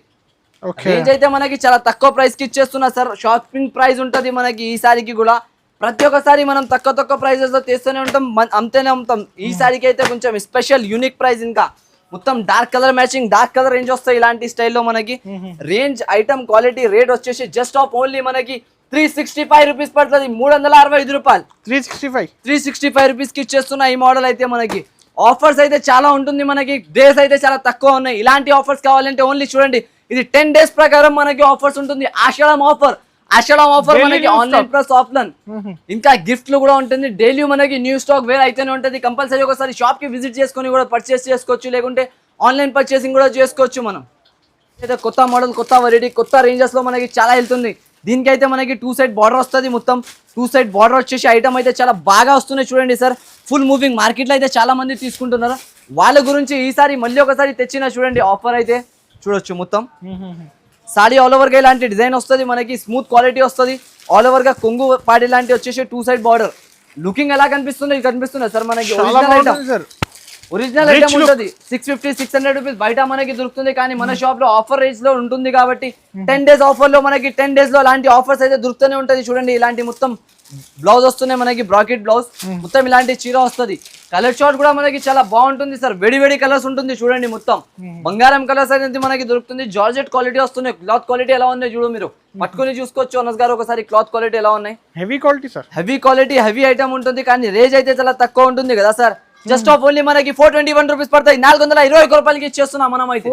రేంజ్ అయితే మనకి చాలా తక్కువ ప్రైస్ కి ఇచ్చేస్తున్నా సార్. షాపింగ్ ప్రైస్ ఉంటుంది మనకి ఈసారికి కూడా. ప్రతి ఒక్కసారి మనం తక్కువ ప్రైజెస్ లో తీస్తూనే ఉంటాం, అంతేనే ఉంటాం. ఈసారికి అయితే కొంచెం స్పెషల్ యూనిక్ ప్రైస్, ఇంకా మొత్తం dark colour matching, dark colour range వస్తాయి ఇలాంటి స్టైల్లో మనకి. రేంజ్, ఐటమ్, క్వాలిటీ, రేట్ వచ్చేసి జస్ట్ ఆఫ్ ఓన్లీ మనకి 365 రూపీస్ పడుతుంది. 365 రూపాయలు 365 రూపీస్ కి ఇచ్చేస్తున్నా ఈ మోడల్ అయితే. మనకి ఆఫర్స్ అయితే చాలా ఉంటుంది, మనకి డేస్ అయితే చాలా తక్కువ ఉన్నాయి. ఇలాంటి ఆఫర్స్ కావాలంటే ఓన్లీ చూడండి, ఇది 10 డేస్ ప్రకారం మనకి ఆఫర్స్ ఉంటుంది. ఆషాఢం ఆఫర్ మనకి ఆన్లైన్ ప్లస్ ఆఫ్లైన్, ఇంకా గిఫ్ట్లు కూడా ఉంటుంది. డైలీ మనకి న్యూ స్టాక్ వేర్ అయితేనే ఉంటుంది. కంపల్సరీ ఒకసారి షాప్ కి విజిట్ చేసుకొని కూడా పర్చేస్ చేసుకోవచ్చు, లేకుంటే ఆన్లైన్ పర్చేసింగ్ కూడా చేసుకోవచ్చు. మనం అయితే కొత్త మోడల్, కొత్త వెరైటీ, కొత్త రేంజెస్ లో మనకి చాలా వెళ్తుంది. దీనికైతే మనకి 2 సైడ్ బార్డర్ వస్తుంది, మొత్తం 2 సైడ్ బార్డర్ వచ్చేసి ఐటమ్ అయితే చాలా బాగా వస్తున్నాయి. చూడండి సార్, ఫుల్ మూవింగ్, మార్కెట్ లో అయితే చాలా మంది తీసుకుంటున్నారు. వాళ్ళ గురించి ఈసారి మళ్ళీ ఒకసారి తెచ్చిన చూడండి ఆఫర్ అయితే చూడొచ్చు. మొత్తం సాడీ ఆల్ ఓవర్ గా ఇలాంటి డిజైన్ వస్తుంది మనకి, స్మూత్ క్వాలిటీ వస్తుంది. ఆల్ ఓవర్ గా కొంగు పాడి లాంటి వచ్చేసి 2 సైడ్ బార్డర్. లుకింగ్ ఎలా కనిపిస్తుంది, కనిపిస్తుంది సార్ మనకి. ఒరిజినల్ ఐటమ్ ఉంటుంది. 650-600 రూపీస్ బయట మనకి దొరుకుతుంది, కానీ మన షాప్ లో ఆఫర్ రేంజ్ లో ఉంటుంది కాబట్టి 10 డేస్ ఆఫర్ లో మనకి 10 డేస్ లో అలాంటి ఆఫర్స్ అయితే దొరుకుతూనే ఉంటుంది. చూడండి ఇలాంటి మొత్తం బ్లౌజ్ వస్తున్నాయి మనకి, బ్రాకెట్ బ్లౌజ్, మొత్తం ఇలాంటి చీర వస్తుంది. కలర్ షార్ట్ కూడా మనకి చాలా బాగుంటుంది సార్, వేడి కలర్స్ ఉంటుంది. చూడండి మొత్తం బంగారం కలర్స్ అనేది మనకి దొరుకుతుంది. జార్జెట్ క్వాలిటీ వస్తున్నాయి. క్లాత్ క్వాలిటీ ఎలా ఉన్నాయి చూడు, మీరు పట్టుకొని చూసుకోవచ్చు అనస్ గారు ఒకసారి. క్లాత్ క్వాలిటీ ఎలా ఉన్నాయి, heavy quality sir, heavy quality, heavy item ఉంటుంది. కానీ రేంజ్ అయితే చాలా తక్కువ ఉంటుంది కదా సార్. జస్ట్ ఆఫ్ ఓన్లీ మనకి 421 రూపీస్ పడతాయి. 421 రూపాయలకి ఇచ్చేస్తున్నాం మనం అయితే.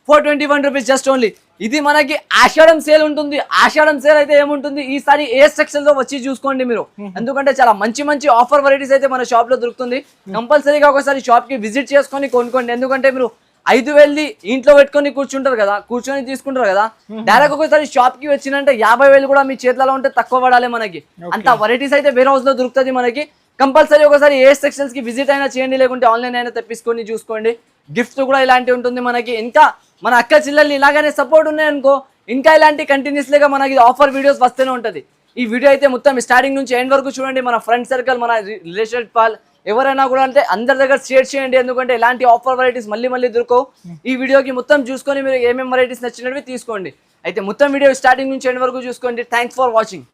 421 రూపీస్ జస్ట్ ఓన్లీ. ఇది మనకి ఆషాఢం సేల్ ఉంటుంది. ఆషాఢం సేల్ అయితే ఏముంటుంది, ఈసారి ఏ సెక్షన్ లో వచ్చి చూసుకోండి మీరు, ఎందుకంటే చాలా మంచి ఆఫర్ వెరైటీస్ అయితే మన షాప్ లో దొరుకుతుంది. కంపల్సరీగా ఒకసారి షాప్ కి విజిట్ చేసుకొని కొనుక్కోండి. ఎందుకంటే మీరు 5,000 ఇంట్లో పెట్టుకొని కూర్చొని తీసుకుంటారు కదా, డైరెక్ట్ ఒకసారి షాప్ కి వచ్చినంటే 50,000 కూడా మీ చేతులలో ఉంటే తక్కువ పడాలి మనకి. అంత వెరైటీస్ అయితే వేర్ హౌస్ లో దొరుకుతుంది మనకి. కంపల్సరీ ఒకసారి ఏ సెక్షన్స్ కి విజిట్ అయినా చేయండి, లేకుంటే ఆన్లైన్ అయినా తెప్పించుకొని చూసుకోండి. గిఫ్ట్ కూడా ఇలాంటి ఉంటుంది మనకి. ఇంకా మన అక్క చెల్లెల్ని ఇలాగానే సపోర్ట్ ఉన్నాయనుకో, ఇంకా ఇలాంటి కంటిన్యూస్ గా మనకి ఆఫర్ వీడియోస్ వస్తూనే ఉంటది. ఈ వీడియో అయితే మొత్తం స్టార్టింగ్ నుంచి ఎండ్ వరకు చూడండి. మన ఫ్రెండ్ సర్కిల్, మన రిలేషన్ పాల్ ఎవరైనా కూడా అంటే అందరి దగ్గర షేర్ చేయండి, ఎందుకంటే ఇలాంటి ఆఫర్ వెరైటీస్ మళ్ళీ దొరకవు. ఈ వీడియోకి మొత్తం చూసుకొని మీరు ఏమేమి వెరైటీస్ నచ్చినవి తీసుకోండి. అయితే మొత్తం వీడియో స్టార్టింగ్ నుంచి ఎండ్ వరకు చూసుకోండి. Thanks for watching.